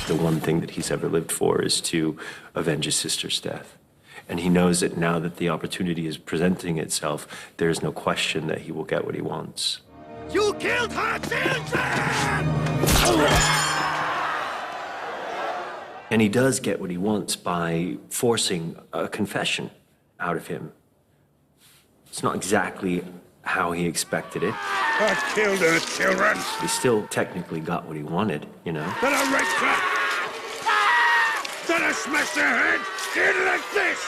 The one thing that he's ever lived for is to avenge his sister's death. And he knows that now that the opportunity is presenting itself, there is no question that he will get what he wants.
You killed her children!
And he does get what he wants by forcing a confession out of him. It's not exactly how he expected it.
I killed her children!
He still technically got what he wanted, you know?
Then I raped her! Then I smashed her head in like this!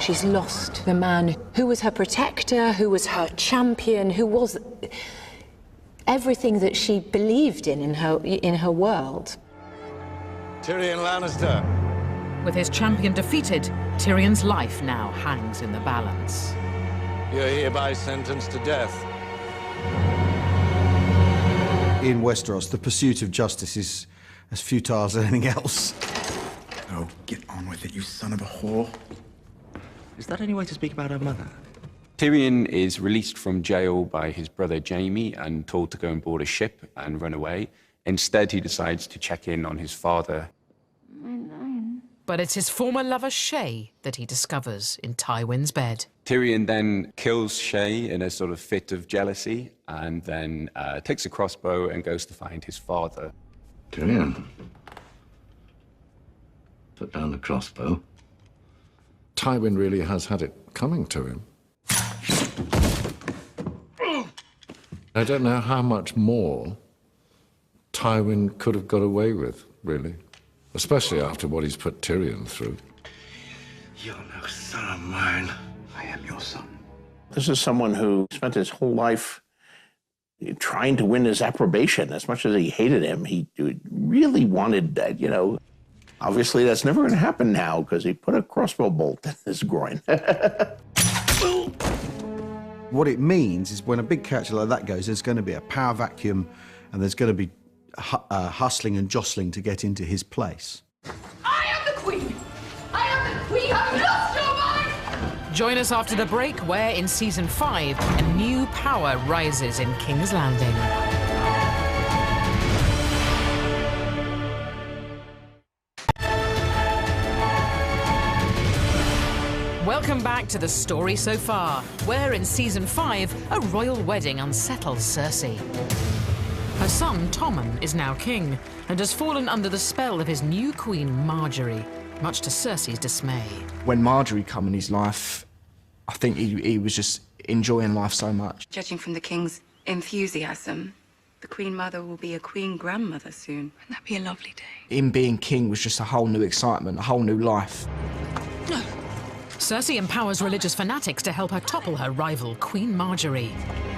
She's lost the man who was her protector, who was her champion, who was everything that she believed in her world.
Tyrion Lannister.
With his champion defeated, Tyrion's life now hangs in the balance.
You're hereby sentenced to death.
In Westeros, the pursuit of justice is as futile as anything else.
Oh, get on with it, you son of a whore.
Is that any way to speak about her mother?
Tyrion is released from jail by his brother Jaime and told to go and board a ship and run away. Instead, he decides to check in on his father.
But it's his former lover, Shae, that he discovers in Tywin's bed.
Tyrion then kills Shae in a sort of fit of jealousy and then takes a crossbow and goes to find his father.
Tyrion, put down the crossbow.
Tywin really has had it coming to him. I don't know how much more Tywin could have got away with, really. Especially after what he's put Tyrion through.
You're no son of mine. I am your son.
This is someone who spent his whole life trying to win his approbation. As much as he hated him, he really wanted that, you know. Obviously, that's never going to happen now because he put a crossbow bolt in his groin.
What it means is when a big character like that goes, there's going to be a power vacuum and there's going to be hustling and jostling to get into his place.
I am the queen! I am the queen! Have you lost your mind?
Join us after the break, where in Season 5, a new power rises in King's Landing. Welcome back to the story so far, where in Season 5, a royal wedding unsettles Cersei. Her son, Tommen, is now king and has fallen under the spell of his new queen, Margaery, much to Cersei's dismay.
When Margaery come in his life, I think he was just enjoying life so much.
Judging from the king's enthusiasm, the queen mother will be a queen grandmother soon.
Wouldn't that be a lovely day?
Him being king was just a whole new excitement, a whole new life.
No.
Cersei empowers religious fanatics to help her topple her rival, Queen Margaery.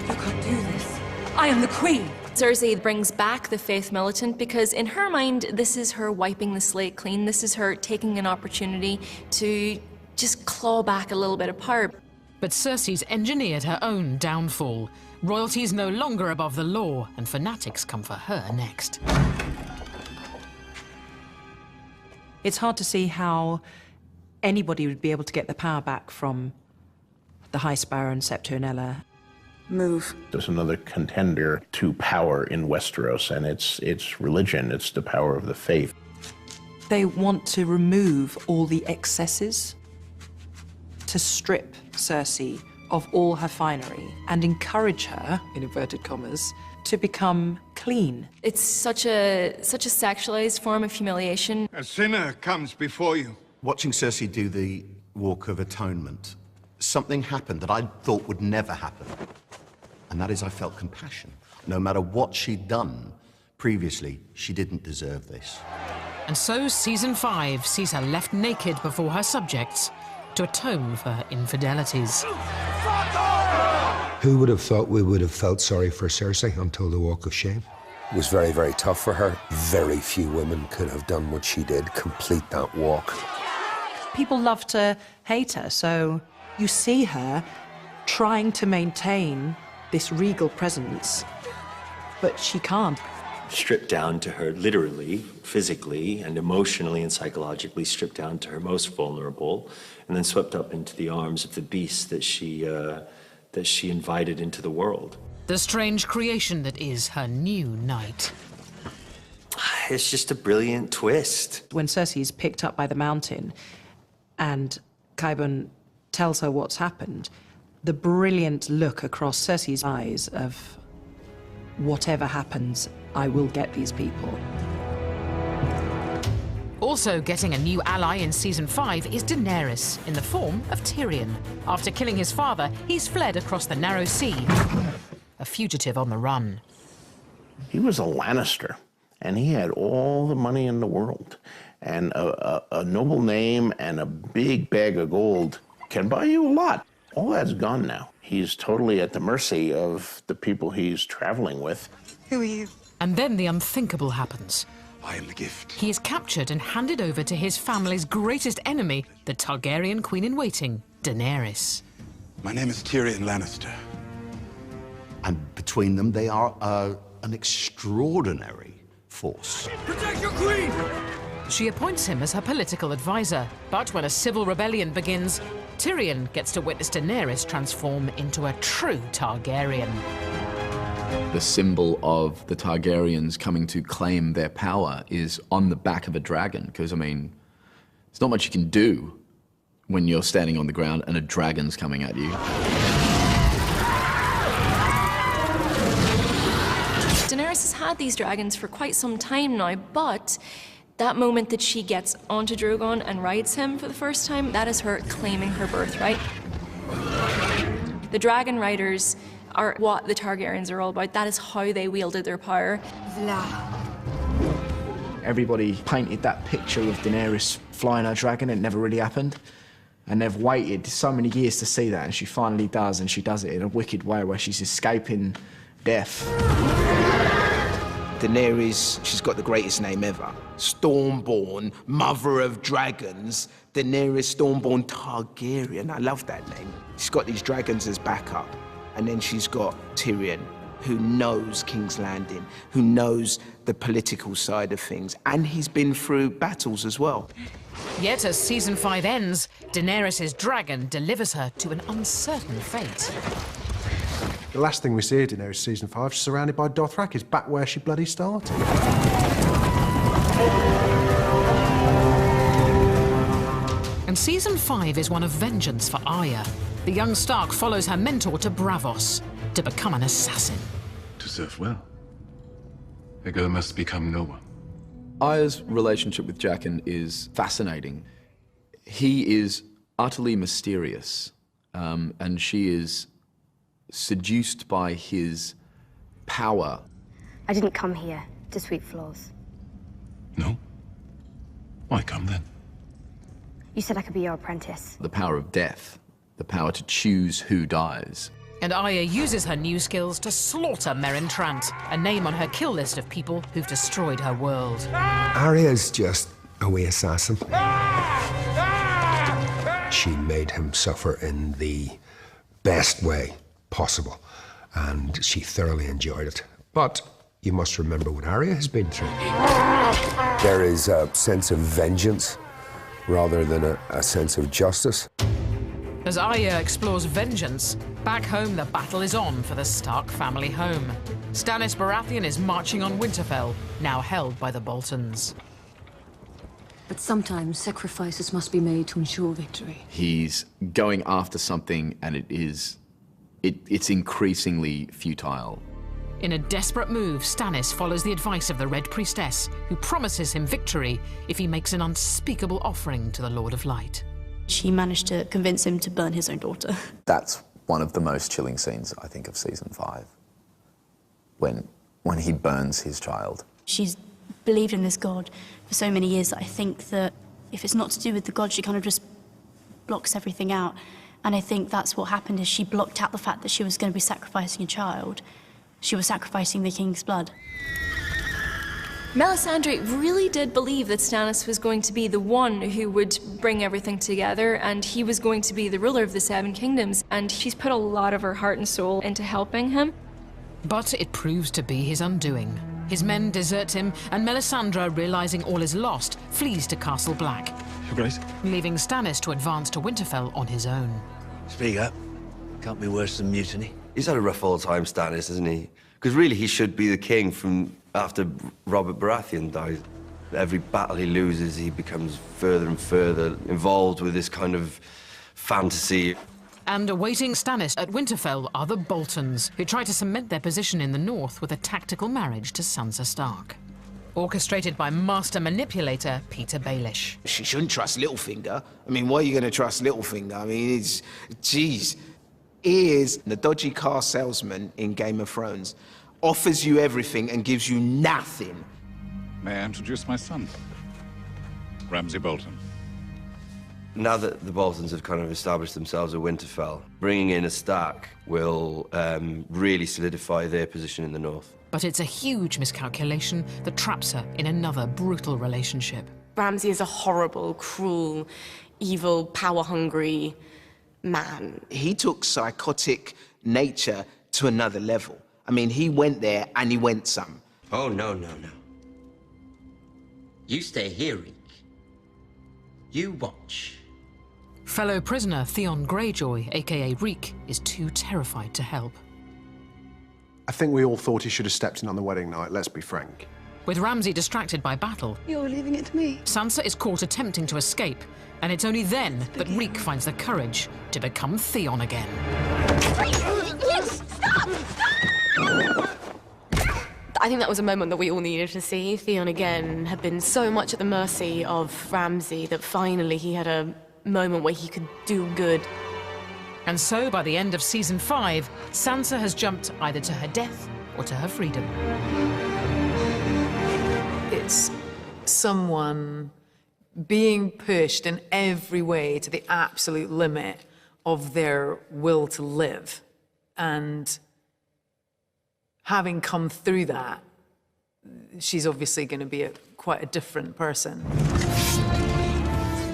You can't do this. I am the queen.
Cersei brings back the faith militant because in her mind, this is her wiping the slate clean. This is her taking an opportunity to just claw back a little bit of power.
But Cersei's engineered her own downfall. Royalty is no longer above the law, and fanatics come for her next.
It's hard to see how anybody would be able to get the power back from the High Sparrow and Septonella.
Move.
There's another contender to power in Westeros, and it's religion. It's the power of the faith.
They want to remove all the excesses, to strip Cersei of all her finery and encourage her, in inverted commas, to become clean.
It's such a sexualized form of humiliation.
A sinner comes before you.
Watching Cersei do the Walk of Atonement, something happened that I thought would never happen. And that is I felt compassion. No matter what she'd done previously, she didn't deserve this.
And so Season 5 sees her left naked before her subjects to atone for her infidelities.
Who would have thought we would have felt sorry for Cersei until the Walk of Shame? It was very, very tough for her. Very few women could have done what she did, complete that walk.
People love to hate her, so you see her trying to maintain this regal presence, but she can't.
Stripped down to her literally, physically, and emotionally and psychologically stripped down to her most vulnerable, and then swept up into the arms of the beast that she invited into the world.
The strange creation that is her new knight.
It's just a brilliant twist.
When Cersei is picked up by the mountain and Qyburn tells her what's happened, the brilliant look across Cersei's eyes of whatever happens, I will get these people.
Also getting a new ally in Season 5 is Daenerys, in the form of Tyrion. After killing his father, he's fled across the narrow sea, a fugitive on the run.
He was a Lannister, and he had all the money in the world. And a noble name and a big bag of gold can buy you a lot. All that's gone now. He's totally at the mercy of the people he's traveling with.
Who are you?
And then the unthinkable happens.
I am the gift.
He is captured and handed over to his family's greatest enemy, the Targaryen Queen-in-Waiting, Daenerys.
My name is Tyrion Lannister.
And between them, they are an extraordinary force.
Protect your queen! She appoints him as her political advisor, but when a civil rebellion begins, Tyrion gets to witness Daenerys transform into a true Targaryen.
The symbol of the Targaryens coming to claim their power is on the back of a dragon, because, I mean, there's not much you can do when you're standing on the ground and a dragon's coming at you.
Daenerys has had these dragons for quite some time now, but that moment that she gets onto Drogon and rides him for the first time, that is her claiming her birthright. The dragon riders are what the Targaryens are all about. That is how they wielded their power.
Everybody painted that picture of Daenerys flying her dragon. It never really happened. And they've waited so many years to see that, and she finally does, and she does it in a wicked way where she's escaping death.
Daenerys, she's got the greatest name ever. Stormborn, mother of dragons, Daenerys Stormborn Targaryen. I love that name. She's got these dragons as backup. And then she's got Tyrion, who knows King's Landing, who knows the political side of things, and he's been through battles as well.
Yet as season 5 ends, Daenerys' dragon delivers her to an uncertain fate.
The last thing we see of Daenerys season 5, she's surrounded by Dothraki, back where she bloody started.
And season 5 is one of vengeance for Arya. The young Stark follows her mentor to Braavos to become an assassin.
To serve well, a girl must become no one.
Arya's relationship with Jaqen is fascinating. He is utterly mysterious, and she is seduced by his power.
I didn't come here to sweep floors.
No? Why come then?
You said I could be your apprentice.
The power of death, the power to choose who dies.
And Arya uses her new skills to slaughter Meryn Trant, a name on her kill list of people who've destroyed her world.
Arya's just a wee assassin. She made him suffer in the best way possible, and she thoroughly enjoyed it. But you must remember what Arya has been through. There is a sense of vengeance rather than a sense of justice.
As Arya explores vengeance, back home the battle is on for the Stark family home. Stannis Baratheon is marching on Winterfell, now held by the Boltons.
But sometimes sacrifices must be made to ensure victory.
He's going after something, and it's increasingly futile.
In a desperate move, Stannis follows the advice of the Red Priestess, who promises him victory if he makes an unspeakable offering to the Lord of Light.
She managed to convince him to burn his own daughter.
That's one of the most chilling scenes, I think, of season 5. When he burns his child.
She's believed in this god for so many years that I think that if it's not to do with the god, she kind of just blocks everything out. And I think that's what happened, is she blocked out the fact that she was going to be sacrificing a child. She was sacrificing the king's blood.
Melisandre really did believe that Stannis was going to be the one who would bring everything together, and he was going to be the ruler of the Seven Kingdoms, and she's put a lot of her heart and soul into helping him.
But it proves to be his undoing. His men desert him, and Melisandre, realizing all is lost, flees to Castle Black,
Your Grace?
leaving Stannis to advance to Winterfell on his own.
Speak up. Can't be worse than mutiny. He's had a rough old time, Stannis, hasn't he? Because really he should be the king from after Robert Baratheon died. Every battle he loses, he becomes further and further involved with this kind of fantasy.
And awaiting Stannis at Winterfell are the Boltons, who try to cement their position in the north with a tactical marriage to Sansa Stark. Orchestrated by master manipulator Peter Baelish.
She shouldn't trust Littlefinger. I mean, why are you going to trust Littlefinger? I mean, it's... Jeez. He is the dodgy car salesman in Game of Thrones. Offers you everything and gives you nothing.
May I introduce my son? Ramsay Bolton.
Now that the Boltons have kind of established themselves at Winterfell, bringing in a Stark will really solidify their position in the north.
But it's a huge miscalculation that traps her in another brutal relationship.
Ramsay is a horrible, cruel, evil, power-hungry
man.
He took psychotic nature to another level. I mean, he went there and he went some.
Oh, no, no, no. You stay here, Reek. You watch.
Fellow prisoner Theon Greyjoy, aka Reek, is too terrified to help.
I think we all thought he should have stepped in on the wedding night, let's be frank.
With Ramsay distracted by battle,
You're leaving it to me.
Sansa is caught attempting to escape, and it's only then that Reek finds the courage to become Theon again.
I think that was a moment that we all needed to see. Theon again had been so much at the mercy of Ramsay that finally he had a moment where he could do good.
And so, by the end of season 5, Sansa has jumped either to her death or to her freedom.
It's someone being pushed in every way to the absolute limit of their will to live. And having come through that, she's obviously going to be quite a different person.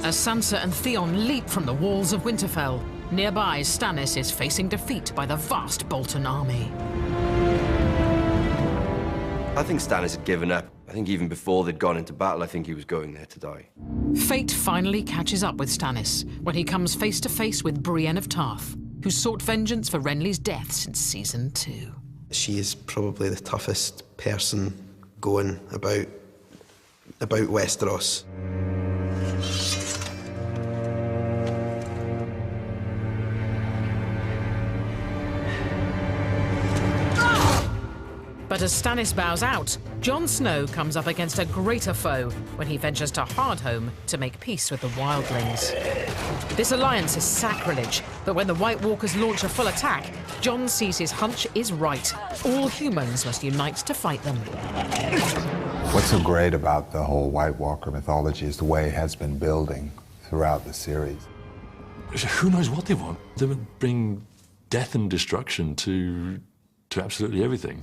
As Sansa and Theon leap from the walls of Winterfell, nearby Stannis is facing defeat by the vast Bolton army.
I think Stannis had given up. I think even before they'd gone into battle, I think he was going there to die.
Fate finally catches up with Stannis when he comes face to face with Brienne of Tarth, who sought vengeance for Renly's death since season 2.
She is probably the toughest person going about Westeros.
But as Stannis bows out, Jon Snow comes up against a greater foe when he ventures to Hardhome to make peace with the wildlings. This alliance is sacrilege, but when the White Walkers launch a full attack, Jon sees his hunch is right. All humans must unite to fight them.
What's so great about the whole White Walker mythology is the way it has been building throughout the series.
Who knows what they want? They would bring death and destruction to absolutely everything.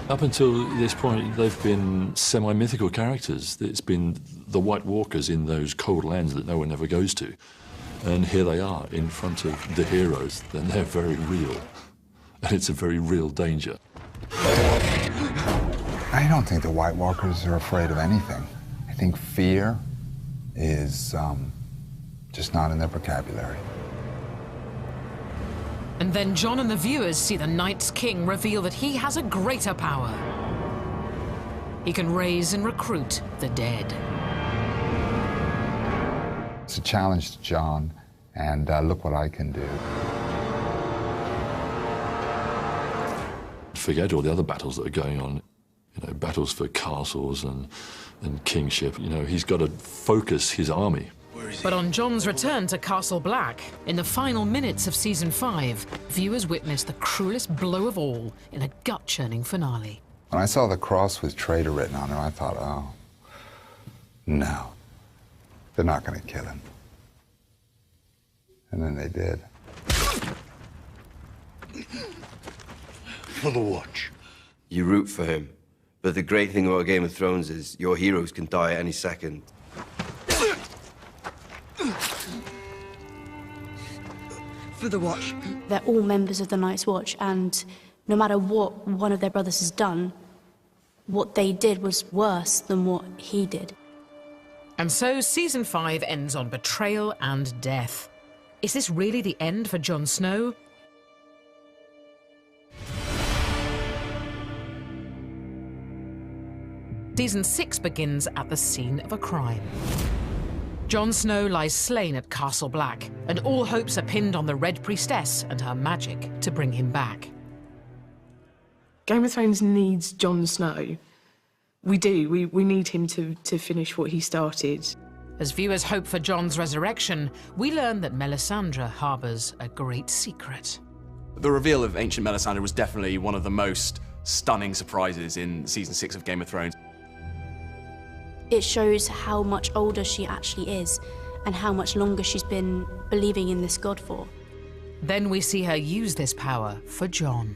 Up until this point, they've been semi-mythical characters. It's been the White Walkers in those cold lands that no one ever goes to. And here they are in front of the heroes, and they're very real. And it's a very real danger.
I don't think the White Walkers are afraid of anything. I think fear is just not in their vocabulary.
And then Jon and the viewers see the Night's King reveal that he has a greater power. He can raise and recruit the dead.
It's a challenge to Jon, and look what I can do.
Forget all the other battles that are going on. You know, battles for castles and kingship. You know, he's got to focus his army.
But on Jon's return to Castle Black, in the final minutes of season 5, viewers witness the cruelest blow of all in a gut-churning finale.
When I saw the cross with traitor written on it, I thought, oh, no, they're not going to kill him. And then they did.
For the Watch. You root for him. But the great thing about Game of Thrones is your heroes can die at any second.
For the Watch.
They're all members of the Night's Watch, and no matter what one of their brothers has done, what they did was worse than what he did.
And so season 5 ends on betrayal and death. Is this really the end for Jon Snow? Season 6 begins at the scene of a crime. Jon Snow lies slain at Castle Black, and all hopes are pinned on the Red Priestess and her magic to bring him back.
Game of Thrones needs Jon Snow. We do. We need him to finish what he started.
As viewers hope for Jon's resurrection, we learn that Melisandre harbours a great secret.
The reveal of ancient Melisandre was definitely one of the most stunning surprises in season 6 of Game of Thrones.
It shows how much older she actually is and how much longer she's been believing in this god for.
Then we see her use this power for Jon.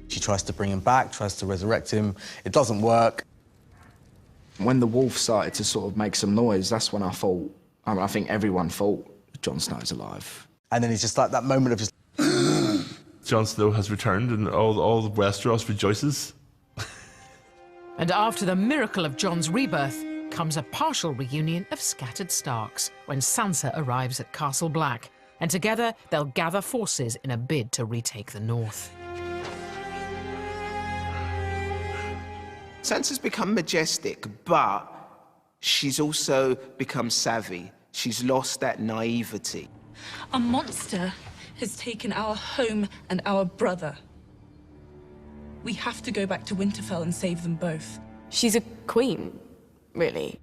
She tries to bring him back, tries to resurrect him. It doesn't work.
When the wolf started to sort of make some noise, that's when I thought, I think everyone thought Jon Snow's alive.
And then he's just like that moment of just...
Jon Snow has returned and all the Westeros rejoices.
And after the miracle of Jon's rebirth comes a partial reunion of scattered Starks when Sansa arrives at Castle Black, and together they'll gather forces in a bid to retake the North.
Sansa's become majestic, but she's also become savvy. She's lost that naivety.
A monster has taken our home and our brother. We have to go back to Winterfell and save them both.
She's a queen, really.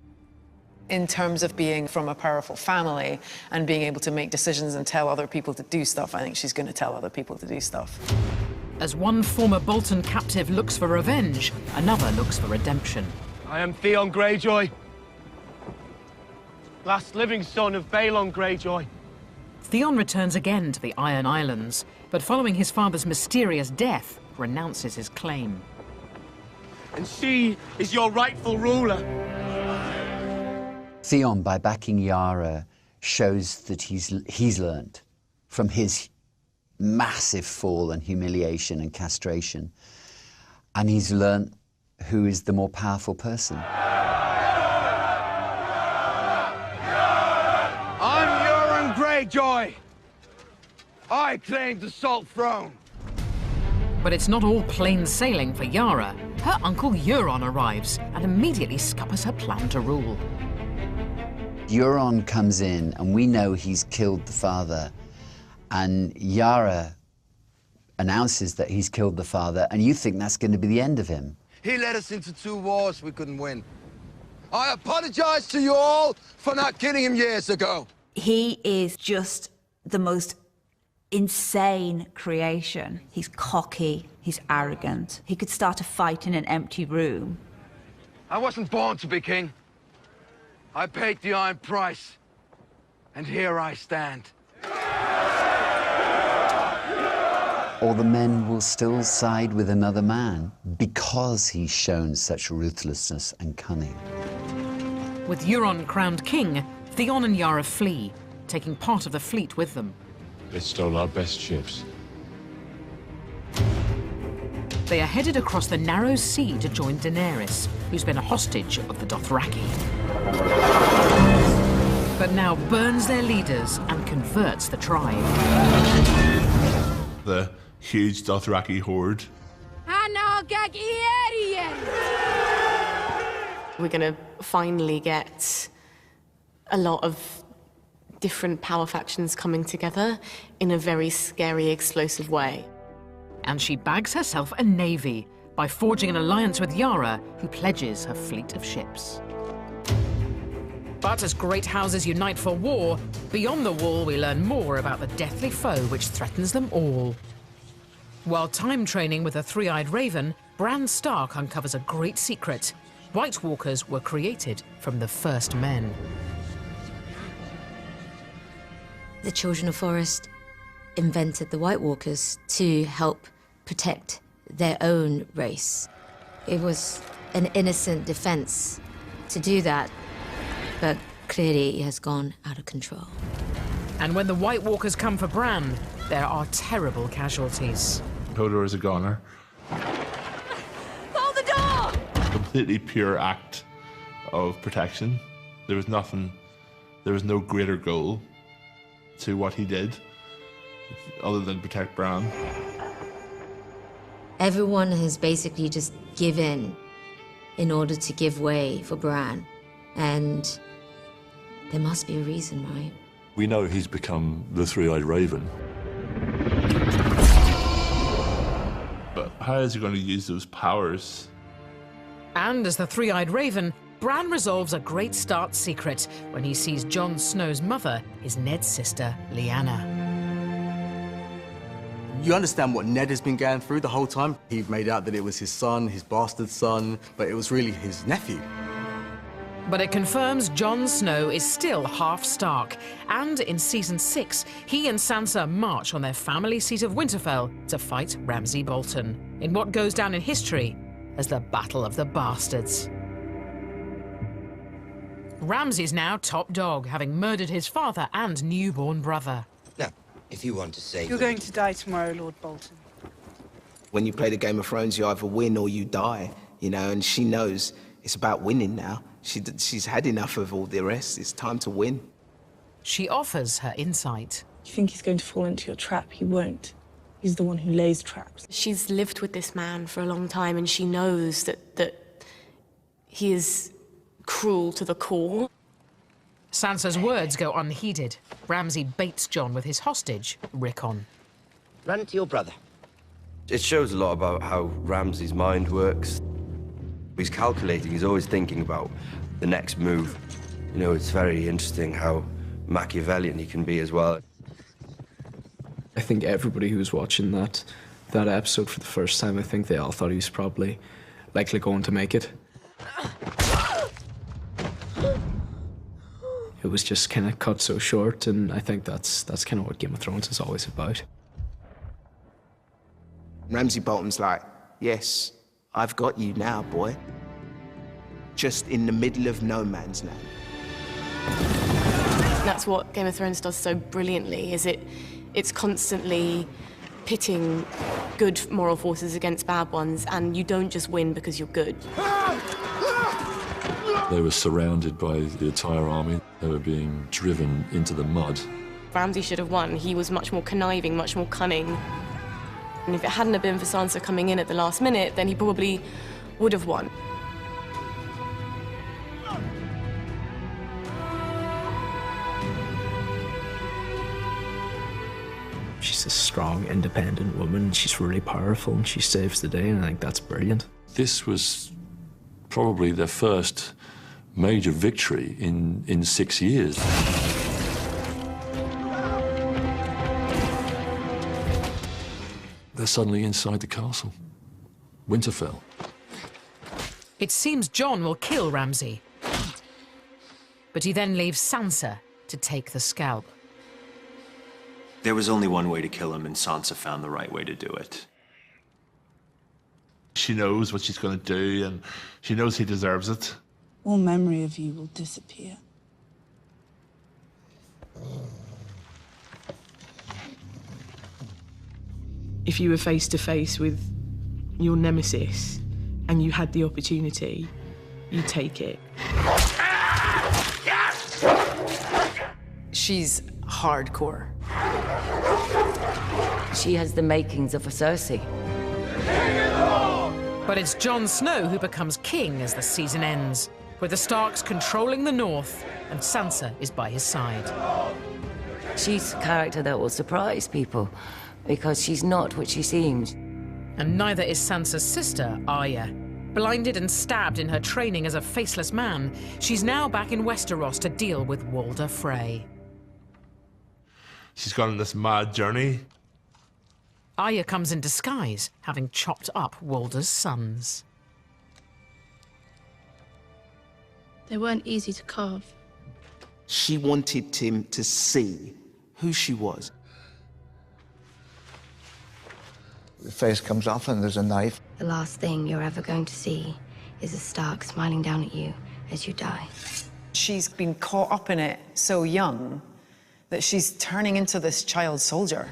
In terms of being from a powerful family and being able to make decisions and tell other people to do stuff, I think she's going to tell other people to do stuff.
As one former Bolton captive looks for revenge, another looks for redemption.
I am Theon Greyjoy, last living son of Balon Greyjoy.
Theon returns again to the Iron Islands, but following his father's mysterious death, renounces his claim.
And she is your rightful ruler.
Theon, by backing Yara, shows that he's learned from his massive fall and humiliation and castration, and he's learned who is the more powerful person.
I'm Euron Greyjoy. I claim the Salt Throne.
But it's not all plain sailing for Yara. Her uncle Euron arrives and immediately scuppers her plan to rule.
Euron comes in, and we know he's killed the father, and Yara announces that he's killed the father, and you think that's going to be the end of him.
He led us into 2 wars we couldn't win. I apologize to you all for not killing him years ago.
He is just the most insane creation. He's cocky, he's arrogant. He could start a fight in an empty room.
I wasn't born to be king. I paid the iron price, and here I stand.
Or the men will still side with another man because he's shown such ruthlessness and cunning.
With Euron crowned king, Theon and Yara flee, taking part of the fleet with them.
They stole our best ships.
They are headed across the narrow sea to join Daenerys, who's been a hostage of the Dothraki. But now burns their leaders and converts the tribe.
The huge Dothraki horde.
We're going to finally get a lot of different power factions coming together in a very scary, explosive way.
And she bags herself a navy by forging an alliance with Yara, who pledges her fleet of ships. But as great houses unite for war, beyond the wall we learn more about the deathly foe which threatens them all. While time training with a three-eyed raven, Bran Stark uncovers a great secret. White Walkers were created from the first men.
The Children of Forest invented the White Walkers to help protect their own race. It was an innocent defense to do that, but clearly it has gone out of control.
And when the White Walkers come for Bran, there are terrible casualties.
Hodor is a goner.
Hold the door!
Completely pure act of protection. There was nothing, there was no greater goal to what he did other than protect Bran.
Everyone has basically just given in order to give way for Bran. And there must be a reason, right?
We know he's become the three-eyed raven.
But how is he going to use those powers?
And as the three-eyed raven, Bran resolves a great start secret when he sees Jon Snow's mother is Ned's sister, Lyanna.
You understand what Ned has been going through the whole time. He made out that it was his son, his bastard son, but it was really his nephew.
But it confirms Jon Snow is still half Stark, and in Season 6, he and Sansa march on their family seat of Winterfell to fight Ramsay Bolton, in what goes down in history as the Battle of the Bastards. Ramsay's now top dog, having murdered his father and newborn brother.
Now, if you want to save
You're going to die tomorrow, Lord Bolton.
When you play the Game of Thrones, you either win or you die, you know, and she knows it's about winning now. She's had enough of all the rest. It's time to win.
She offers her insight.
You think he's going to fall into your trap? He won't. He's the one who lays traps.
She's lived with this man for a long time, and she knows that he is cruel to the core.
Sansa's words go unheeded. Ramsay baits Jon with his hostage, Rickon.
Run to your brother.
It shows a lot about how Ramsay's mind works. He's calculating, he's always thinking about the next move. You know, it's very interesting how Machiavellian he can be as well.
I think everybody who was watching that episode for the first time, I think they all thought he was probably likely going to make it. It was just kind of cut so short, and I think that's kind of what Game of Thrones is always about.
Ramsay Bolton's like, yes, I've got you now, boy. Just in the middle of no man's land.
That's what Game of Thrones does so brilliantly, is it's constantly pitting good moral forces against bad ones, and you don't just win because you're good.
They were surrounded by the entire army. They were being driven into the mud.
Ramsay should have won. He was much more conniving, much more cunning. And if it hadn't have been for Sansa coming in at the last minute, then he probably would have won.
She's a strong, independent woman. She's really powerful, and she saves the day, and I think that's brilliant.
This was probably their first major victory in 6 years. They're suddenly inside the castle. Winterfell.
It seems Jon will kill Ramsay. But he then leaves Sansa to take the scalp.
There was only one way to kill him, and Sansa found the right way to do it.
She knows what she's going to do, and she knows he deserves it.
All memory of you will disappear.
If you were face to face with your nemesis and you had the opportunity, you'd take it.
She's hardcore.
She has the makings of a Cersei.
But it's Jon Snow who becomes king as the season ends, with the Starks controlling the north and Sansa is by his side.
She's a character that will surprise people, because she's not what she seems.
And neither is Sansa's sister, Arya. Blinded and stabbed in her training as a faceless man, she's now back in Westeros to deal with Walder Frey.
She's gone on this mad journey.
Arya comes in disguise, having chopped up Walder's sons.
They weren't easy to carve.
She wanted him to see who she was.
The face comes off and there's a knife.
The last thing you're ever going to see is a Stark smiling down at you as you die.
She's been caught up in it so young that she's turning into this child soldier.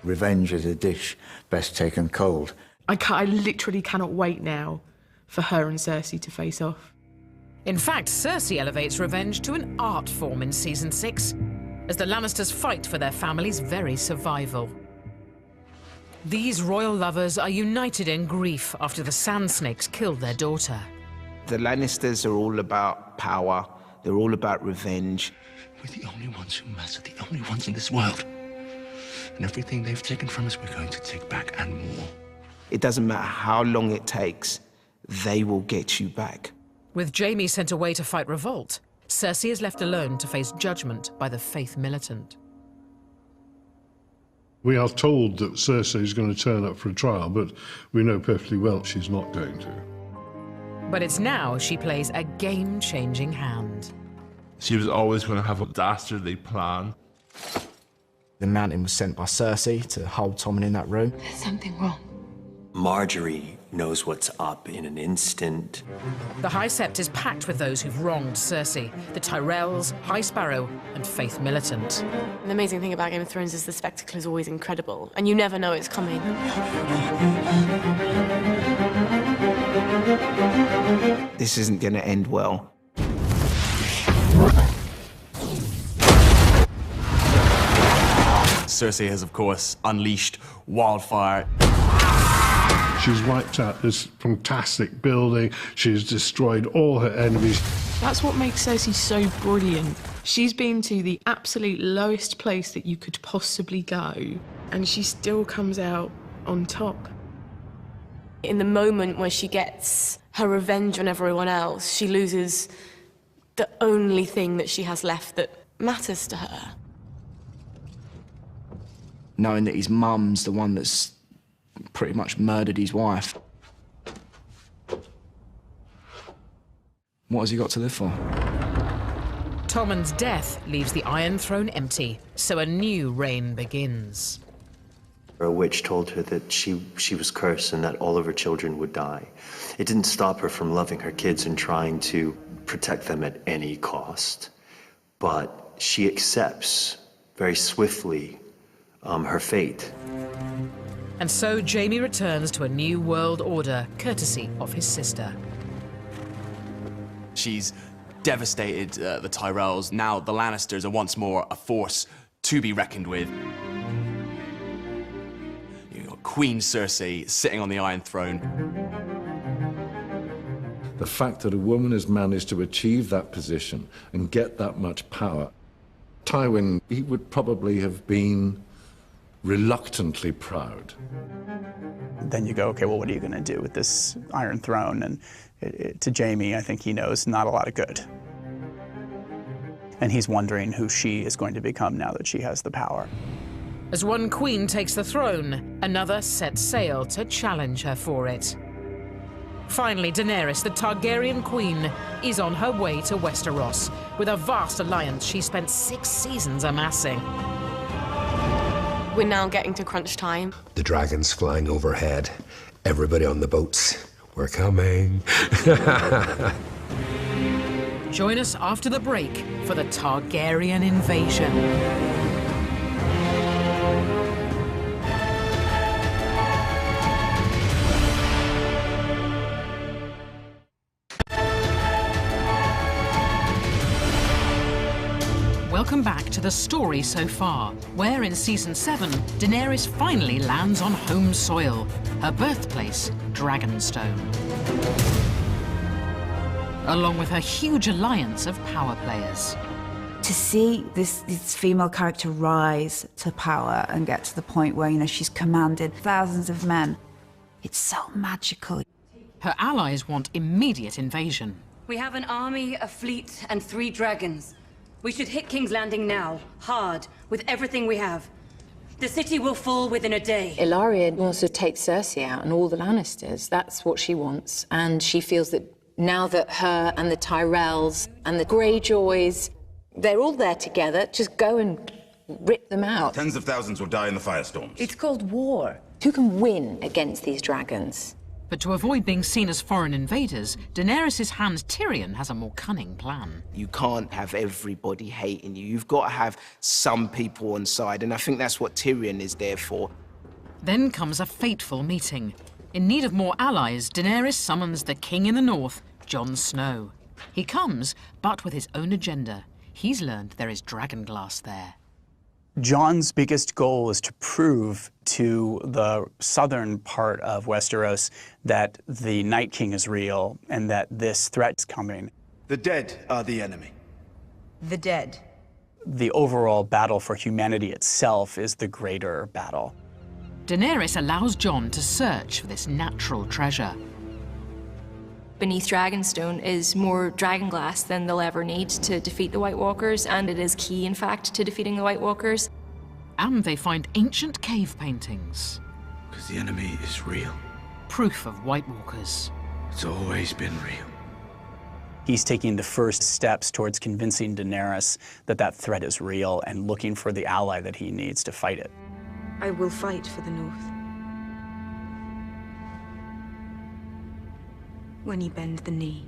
Revenge is a dish best taken cold.
I literally cannot wait now for her and Cersei to face off.
In fact, Cersei elevates revenge to an art form in Season 6, as the Lannisters fight for their family's very survival. These royal lovers are united in grief after the Sand Snakes killed their daughter.
The Lannisters are all about power. They're all about revenge.
We're the only ones who matter, the only ones in this world. And everything they've taken from us, we're going to take back and more.
It doesn't matter how long it takes, they will get you back.
With Jaime sent away to fight revolt, Cersei is left alone to face judgment by the faith militant.
We are told that Cersei is going to turn up for a trial, but we know perfectly well she's not going to.
But it's now she plays a game-changing hand.
She was always going to have a dastardly plan.
The Mountain was sent by Cersei to hold Tommen in that room.
There's something wrong.
Marjorie knows what's up in an instant.
The High Sept is packed with those who've wronged Cersei, the Tyrells, High Sparrow, and Faith Militant.
The amazing thing about Game of Thrones is the spectacle is always incredible, and you never know it's coming.
This isn't going to end well.
Cersei has, of course, unleashed wildfire.
She's wiped out this fantastic building. She's destroyed all her enemies.
That's what makes Cersei so brilliant. She's been to the absolute lowest place that you could possibly go, and she still comes out on top.
In the moment where she gets her revenge on everyone else, she loses the only thing that she has left that matters to her.
Knowing that his mum's the one that's pretty much murdered his wife. What has he got to live for?
Tommen's death leaves the Iron Throne empty, so a new reign begins.
A witch told her that she was cursed and that all of her children would die. It didn't stop her from loving her kids and trying to protect them at any cost. But she accepts very swiftly her fate.
And so Jaime returns to a new world order, courtesy of his sister.
She's devastated the Tyrells. Now the Lannisters are once more a force to be reckoned with. You got Queen Cersei sitting on the Iron Throne.
The fact that a woman has managed to achieve that position and get that much power, Tywin, he would probably have been reluctantly proud.
Then you go, okay, well, what are you going to do with this Iron Throne? And to Jaime, I think he knows not a lot of good. And he's wondering who she is going to become now that she has the power.
As one queen takes the throne, another sets sail to challenge her for it. Finally, Daenerys, the Targaryen queen, is on her way to Westeros with a vast alliance she spent 6 seasons amassing.
We're now getting to crunch time.
The dragons flying overhead. Everybody on the boats. We're coming.
Join us after the break for the Targaryen invasion. Welcome back to the story so far, where in Season 7, Daenerys finally lands on home soil, her birthplace, Dragonstone. Along with her huge alliance of power players.
To see this female character rise to power and get to the point where, you know, she's commanded thousands of men, it's so magical.
Her allies want immediate invasion.
We have an army, a fleet, and 3 dragons. We should hit King's Landing now, hard, with everything we have. The city will fall within a day.
Ellaria wants to take Cersei out and all the Lannisters. That's what she wants. And she feels that now that her and the Tyrells and the Greyjoys, they're all there together, just go and rip them out.
Tens of thousands will die in the firestorms.
It's called war. Who can win against these dragons?
But to avoid being seen as foreign invaders, Daenerys' hand Tyrion has a more cunning plan.
You can't have everybody hating you. You've got to have some people on side, and I think that's what Tyrion is there for.
Then comes a fateful meeting. In need of more allies, Daenerys summons the king in the north, Jon Snow. He comes, but with his own agenda. He's learned there is dragonglass there.
Jon's biggest goal is to prove to the southern part of Westeros that the Night King is real and that this threat is coming.
The dead are the enemy.
The dead.
The overall battle for humanity itself is the greater battle.
Daenerys allows Jon to search for this natural treasure.
Beneath Dragonstone is more dragonglass than they'll ever need to defeat the White Walkers, and it is key, in fact, to defeating the White Walkers.
And they find ancient cave paintings.
Because the enemy is real.
Proof of White Walkers.
It's always been real.
He's taking the first steps towards convincing Daenerys that that threat is real and looking for the ally that he needs to fight it.
I will fight for the North.
when you bend the knee.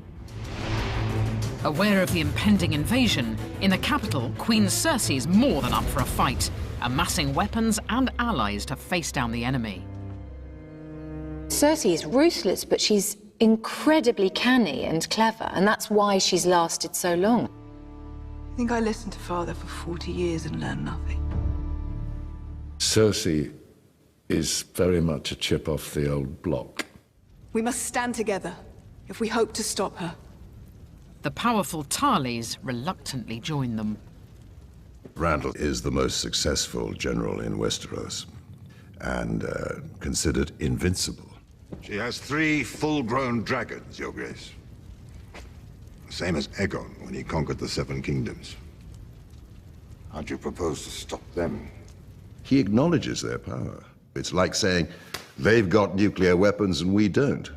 Aware of the impending invasion, in the capital, Queen Cersei's more than up for a fight, amassing weapons and allies to face down the enemy.
Cersei is ruthless, but she's incredibly canny and clever, and that's why she's lasted so long.
I think I listened to Father for 40 years and learned nothing.
Cersei is very much a chip off the old block.
We must stand together if we hope to stop her.
The powerful Tarlys reluctantly join them.
Randall is the most successful general in Westeros, and considered invincible.
She has 3 full-grown dragons, Your Grace. Same as Aegon when he conquered the 7 kingdoms. How do you propose to stop them?
He acknowledges their power. It's like saying, they've got nuclear weapons and we don't.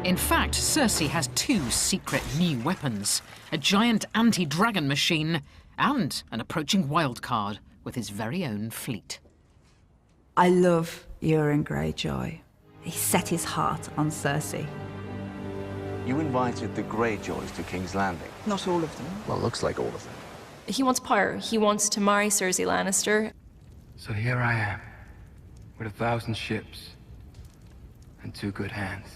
In fact, Cersei has 2 secret new weapons, a giant anti-dragon machine and an approaching wildcard with his very own fleet.
I love Euron Greyjoy. He set his heart on Cersei.
You invited the Greyjoys to King's Landing.
Not all of them.
Well, looks like all of them.
He wants power. He wants to marry Serse Lannister.
So here I am, with 1,000 ships and 2 good hands.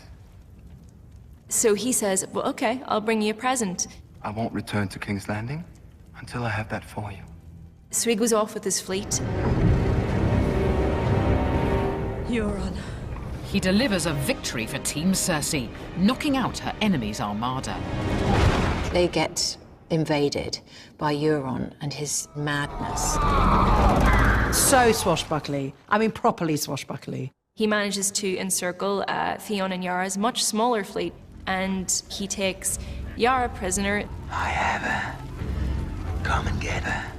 So he says, well, okay, I'll bring you a present.
I won't return to King's Landing until I have that for you.
So he goes off with his fleet.
Euron.
He delivers a victory for Team Cersei, knocking out her enemy's armada.
They get invaded by Euron and his madness.
So swashbuckly. I mean, properly swashbuckly.
He manages to encircle Theon and Yara's much smaller fleet, and he takes Yara prisoner.
I have her. Come and get her.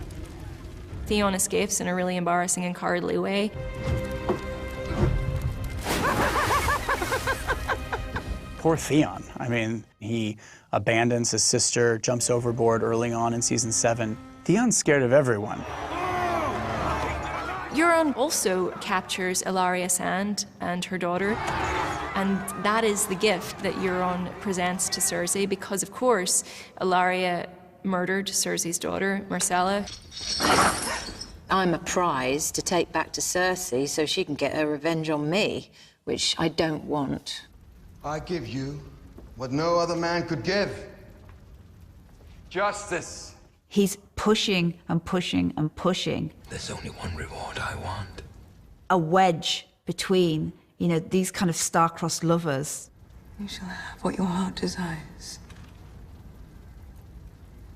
Theon escapes in a really embarrassing and cowardly way.
Poor Theon. I mean, he abandons his sister, jumps overboard early on in season 7. Theon's scared of everyone.
Euron also captures Elleria Sænd and her daughter, and that is the gift that Euron presents to Cersei because, of course, Ellaria murdered Cersei's daughter, Myrcella.
I'm a prize to take back to Cersei so she can get her revenge on me, which I don't want.
I give you what no other man could give.
Justice.
He's pushing and pushing and pushing.
There's only one reward I want.
A wedge between, you know, these kind of star-crossed lovers.
You shall have what your heart desires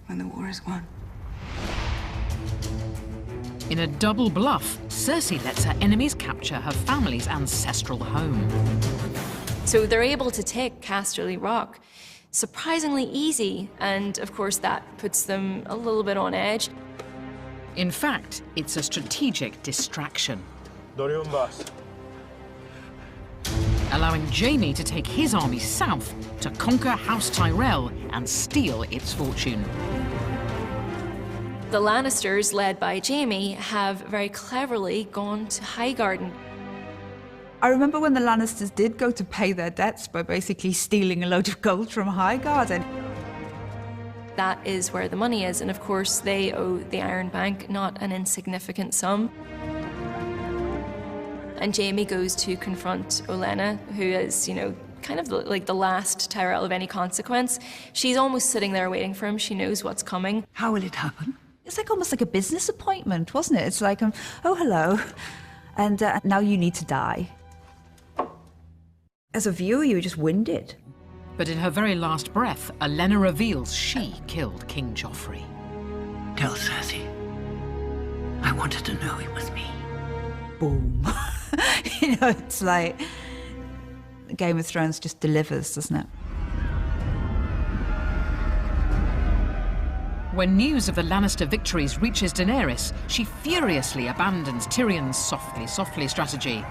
when the war is won.
In a double bluff, Cersei lets her enemies capture her family's ancestral home.
So they're able to take Casterly Rock surprisingly easy, and of course that puts them a little bit on edge.
In fact, it's a strategic distraction, allowing Jaime to take his army south to conquer House Tyrell and steal its fortune.
The Lannisters, led by Jaime, have very cleverly gone to Highgarden.
I remember when the Lannisters did go to pay their debts by basically stealing a load of gold from Highgarden.
That is where the money is, and of course they owe the Iron Bank not an insignificant sum. And Jaime goes to confront Olenna, who is, you know, kind of like the last Tyrell of any consequence. She's almost sitting there waiting for him. She knows what's coming.
How will it happen? It's like almost like a business appointment, wasn't it? It's like, oh, hello, and now you need to die. As a viewer, you were just winded.
But in her very last breath, Olenna reveals she killed King Joffrey.
Tell Cersei. I wanted to know it was me.
Boom. You know, it's like Game of Thrones just delivers, doesn't it?
When news of the Lannister victories reaches Daenerys, she furiously abandons Tyrion's softly strategy,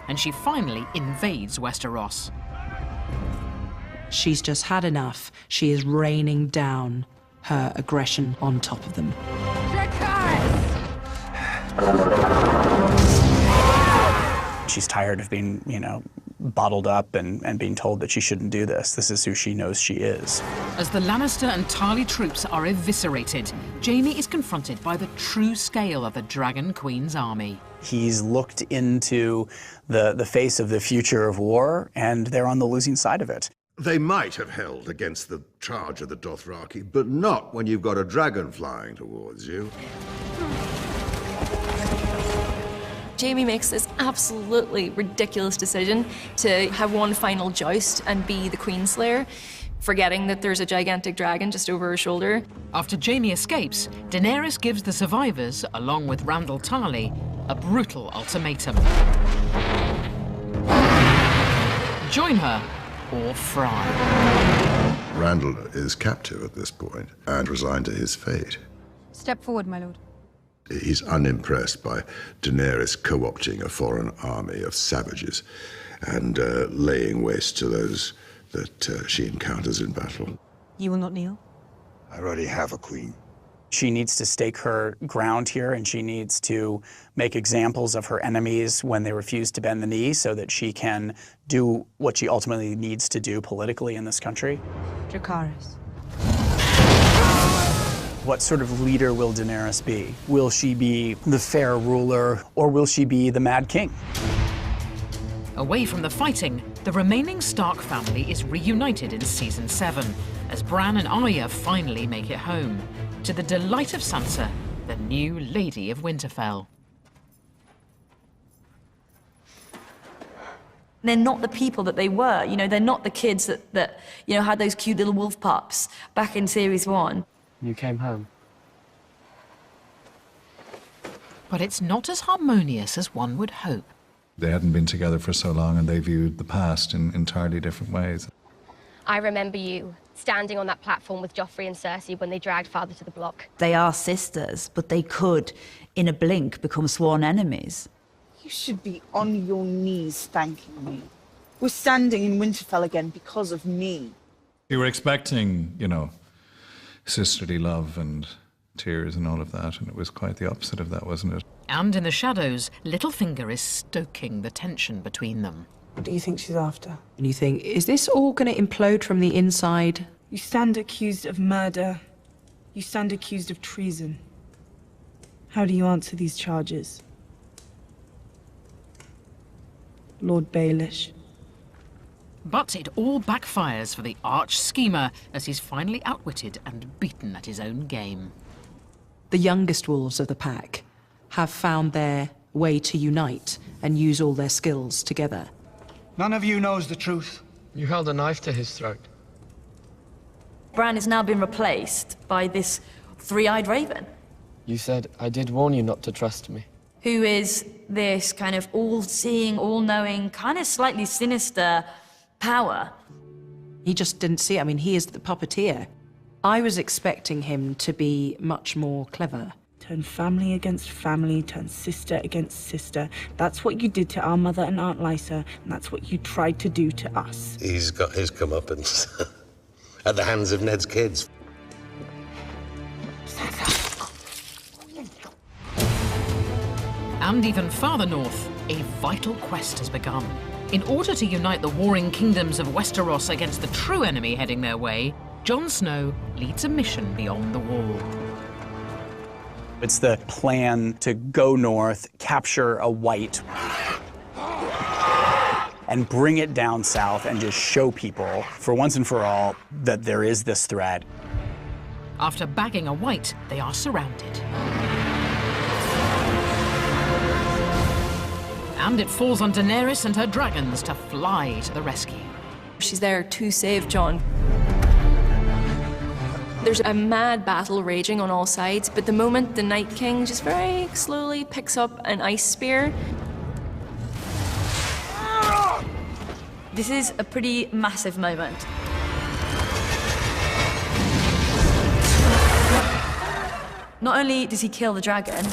and she finally invades Westeros.
She's just had enough. She is raining down her aggression on top of them.
She's tired of being, you know, bottled up and being told that she shouldn't do this. This is who she knows she is.
As the Lannister and Tarly troops are eviscerated, Jaime is confronted by the true scale of the Dragon Queen's army.
He's looked into the face of the future of war, and they're on the losing side of it.
They might have held against the charge of the Dothraki, but not when you've got a dragon flying towards you.
Jaime makes this absolutely ridiculous decision to have one final joust and be the Queenslayer, forgetting that there's a gigantic dragon just over her shoulder.
After Jaime escapes, Daenerys gives the survivors, along with Randall Tarly, a brutal ultimatum. Join her or fry.
Randall is captive at this point and resigned to his fate.
Step forward, my lord.
He's unimpressed by Daenerys co-opting a foreign army of savages and laying waste to those that she encounters in battle.
You will not kneel?
I already have a queen.
She needs to stake her ground here, and she needs to make examples of her enemies when they refuse to bend the knee so that she can do what she ultimately needs to do politically in this country.
Dracarys.
What sort of leader will Daenerys be? Will she be the fair ruler, or will she be the Mad King?
Away from the fighting, the remaining Stark family is reunited in Season 7, as Bran and Arya finally make it home, to the delight of Sansa, the new Lady of Winterfell.
They're not the people that they were, you know, they're not the kids that you know, had those cute little wolf pups back in Series 1.
You came home.
But it's not as harmonious as one would hope.
They hadn't been together for so long, and they viewed the past in entirely different ways.
I remember you standing on that platform with Joffrey and Cersei when they dragged Father to the block.
They are sisters, but they could, in a blink, become sworn enemies.
You should be on your knees thanking me. We're standing in Winterfell again because of me.
You were expecting, you know, sisterly love and tears and all of that, and it was quite the opposite of that, wasn't it?
And in the shadows, Littlefinger is stoking the tension between them.
What do you think she's after?
And you think, is this all going to implode from the inside?
You stand accused of murder. You stand accused of treason. How do you answer these charges? Lord Baelish.
But it all backfires for the arch-schemer as he's finally outwitted and beaten at his own game.
The youngest wolves of the pack have found their way to unite and use all their skills together.
None of you knows the truth.
You held a knife to his throat.
Bran has now been replaced by this three-eyed raven.
You said I did warn you not to trust me.
Who is this kind of all-seeing, all-knowing, kind of slightly sinister power.
He just didn't see it. I mean, he is the puppeteer. I was expecting him to be much more clever.
Turn family against family, turn sister against sister. That's what you did to our mother and Aunt Lysa, and that's what you tried to do to us.
He's got his comeuppance at the hands of Ned's kids.
And even farther north, a vital quest has begun. In order to unite the warring kingdoms of Westeros against the true enemy heading their way, Jon Snow leads a mission beyond the wall.
It's the plan to go north, capture a white, and bring it down south and just show people, for once and for all, that there is this threat.
After bagging a white, they are surrounded. And it falls on Daenerys and her dragons to fly to the rescue.
She's there to save Jon. There's a mad battle raging on all sides, but the moment the Night King just very slowly picks up an ice spear.
This is a pretty massive moment. Not only does he kill the dragon,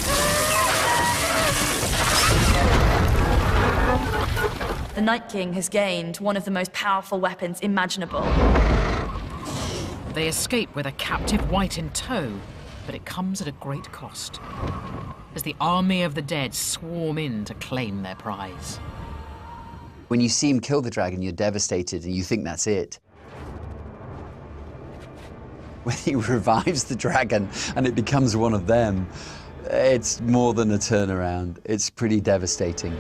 the Night King has gained one of the most powerful weapons imaginable.
They escape with a captive white in tow, but it comes at a great cost, as the army of the dead swarm in to claim their prize.
When you see him kill the dragon, you're devastated and you think that's it. When he revives the dragon and it becomes one of them, it's more than a turnaround. It's pretty devastating.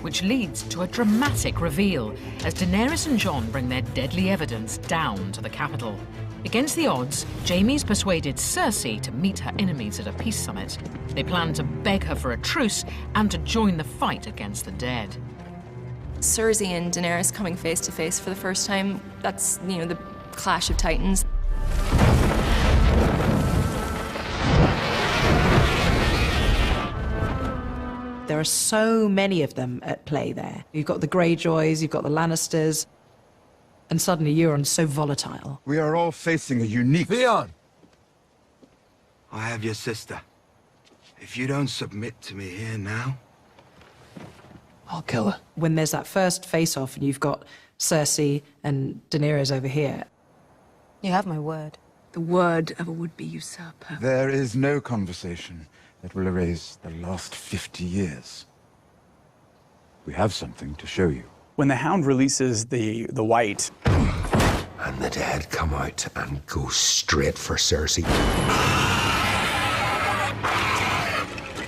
Which leads to a dramatic reveal as Daenerys and Jon bring their deadly evidence down to the capital. Against the odds, Jaime's persuaded Cersei to meet her enemies at a peace summit. They plan to beg her for a truce and to join the fight against the dead.
Cersei and Daenerys coming face to face for the first time, that's, you know, the clash of titans.
There are so many of them at play there. You've got the Greyjoys, you've got the Lannisters, and suddenly Euron's so volatile.
We are all facing a unique...
Theon!
I have your sister. If you don't submit to me here now...
I'll kill her.
When there's that first face-off and you've got Cersei and Daenerys over here...
You have my word.
The word of a would-be usurper.
There is no conversation that will erase the last 50 years. We have something to show you.
When the Hound releases the White...
And the dead come out and go straight for Cersei.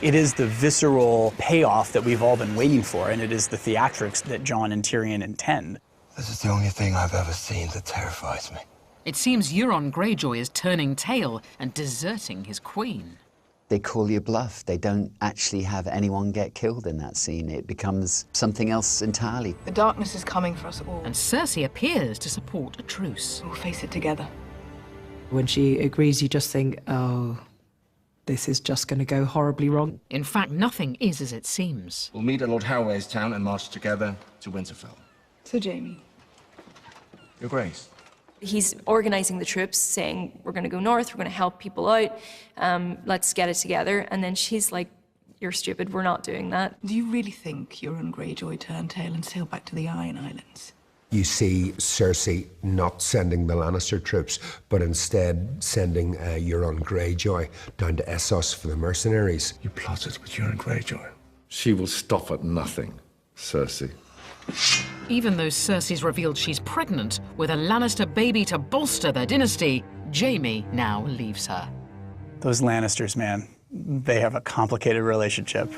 It is the visceral payoff that we've all been waiting for, and it is the theatrics that Jon and Tyrion intend.
This is the only thing I've ever seen that terrifies me.
It seems Euron Greyjoy is turning tail and deserting his queen.
They call you bluff. They don't actually have anyone get killed in that scene. It becomes something else entirely.
The darkness is coming for us all.
And Cersei appears to support a truce.
We'll face it together.
When she agrees, you just think, oh, this is just going to go horribly wrong.
In fact, nothing is as it seems.
We'll meet at Lord Harroway's town and march together to Winterfell.
So, Jaime.
Your Grace.
He's organizing the troops, saying, we're going to go north, we're going to help people out, let's get it together. And then she's like, you're stupid, we're not doing that.
Do you really think Euron Greyjoy turned tail and sailed back to the Iron Islands?
You see Cersei not sending the Lannister troops, but instead sending Euron Greyjoy down to Essos for the mercenaries.
You plotted with Euron Greyjoy. She will stop at nothing, Cersei.
Even though Cersei's revealed she's pregnant with a Lannister baby to bolster their dynasty, Jaime now leaves her.
Those Lannisters, man, they have a complicated relationship.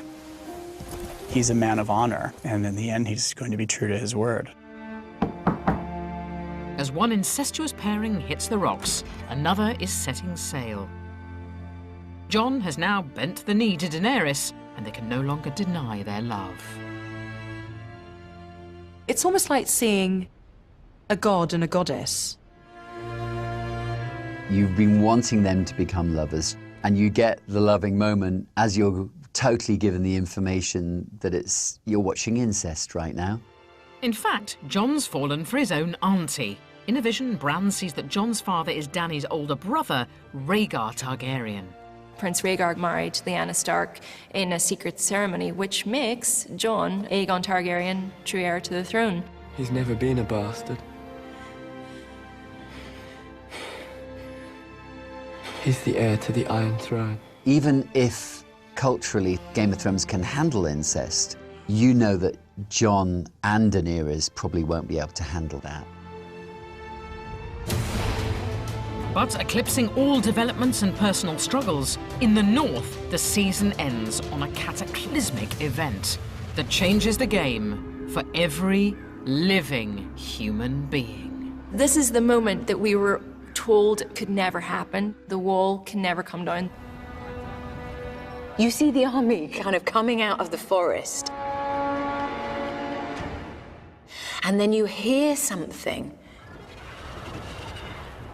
He's a man of honor, and in the end, he's going to be true to his word.
As one incestuous pairing hits the rocks, another is setting sail. Jon has now bent the knee to Daenerys, and they can no longer deny their love.
It's almost like seeing a god and a goddess.
You've been wanting them to become lovers, and you get the loving moment as you're totally given the information that you're watching incest right now.
In fact, Jon's fallen for his own auntie. In a vision, Bran sees that Jon's father is Dany's older brother, Rhaegar Targaryen.
Prince Rhaegar married Lyanna Stark in a secret ceremony, which makes Jon, Aegon Targaryen, true heir to the throne.
He's never been a bastard. He's the heir to the Iron Throne.
Even if culturally Game of Thrones can handle incest, you know that Jon and Daenerys probably won't be able to handle that.
But eclipsing all developments and personal struggles, in the north, the season ends on a cataclysmic event that changes the game for every living human being.
This is the moment that we were told could never happen. The wall can never come down.
You see the army kind of coming out of the forest. And then you hear something.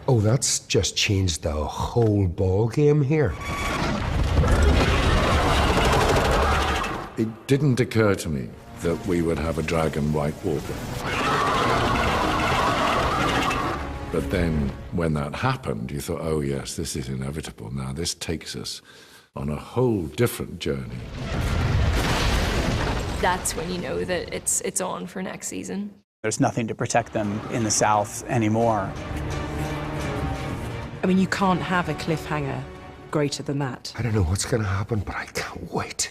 Oh, that's just changed the whole ball game here.
It didn't occur to me that we would have a dragon White Walker. But then, when that happened, you thought, oh yes, this is inevitable. Now this takes us on a whole different journey.
That's when you know that it's on for next season.
There's nothing to protect them in the South anymore.
I mean, you can't have a cliffhanger greater than that.
I don't know what's going to happen, but I can't wait.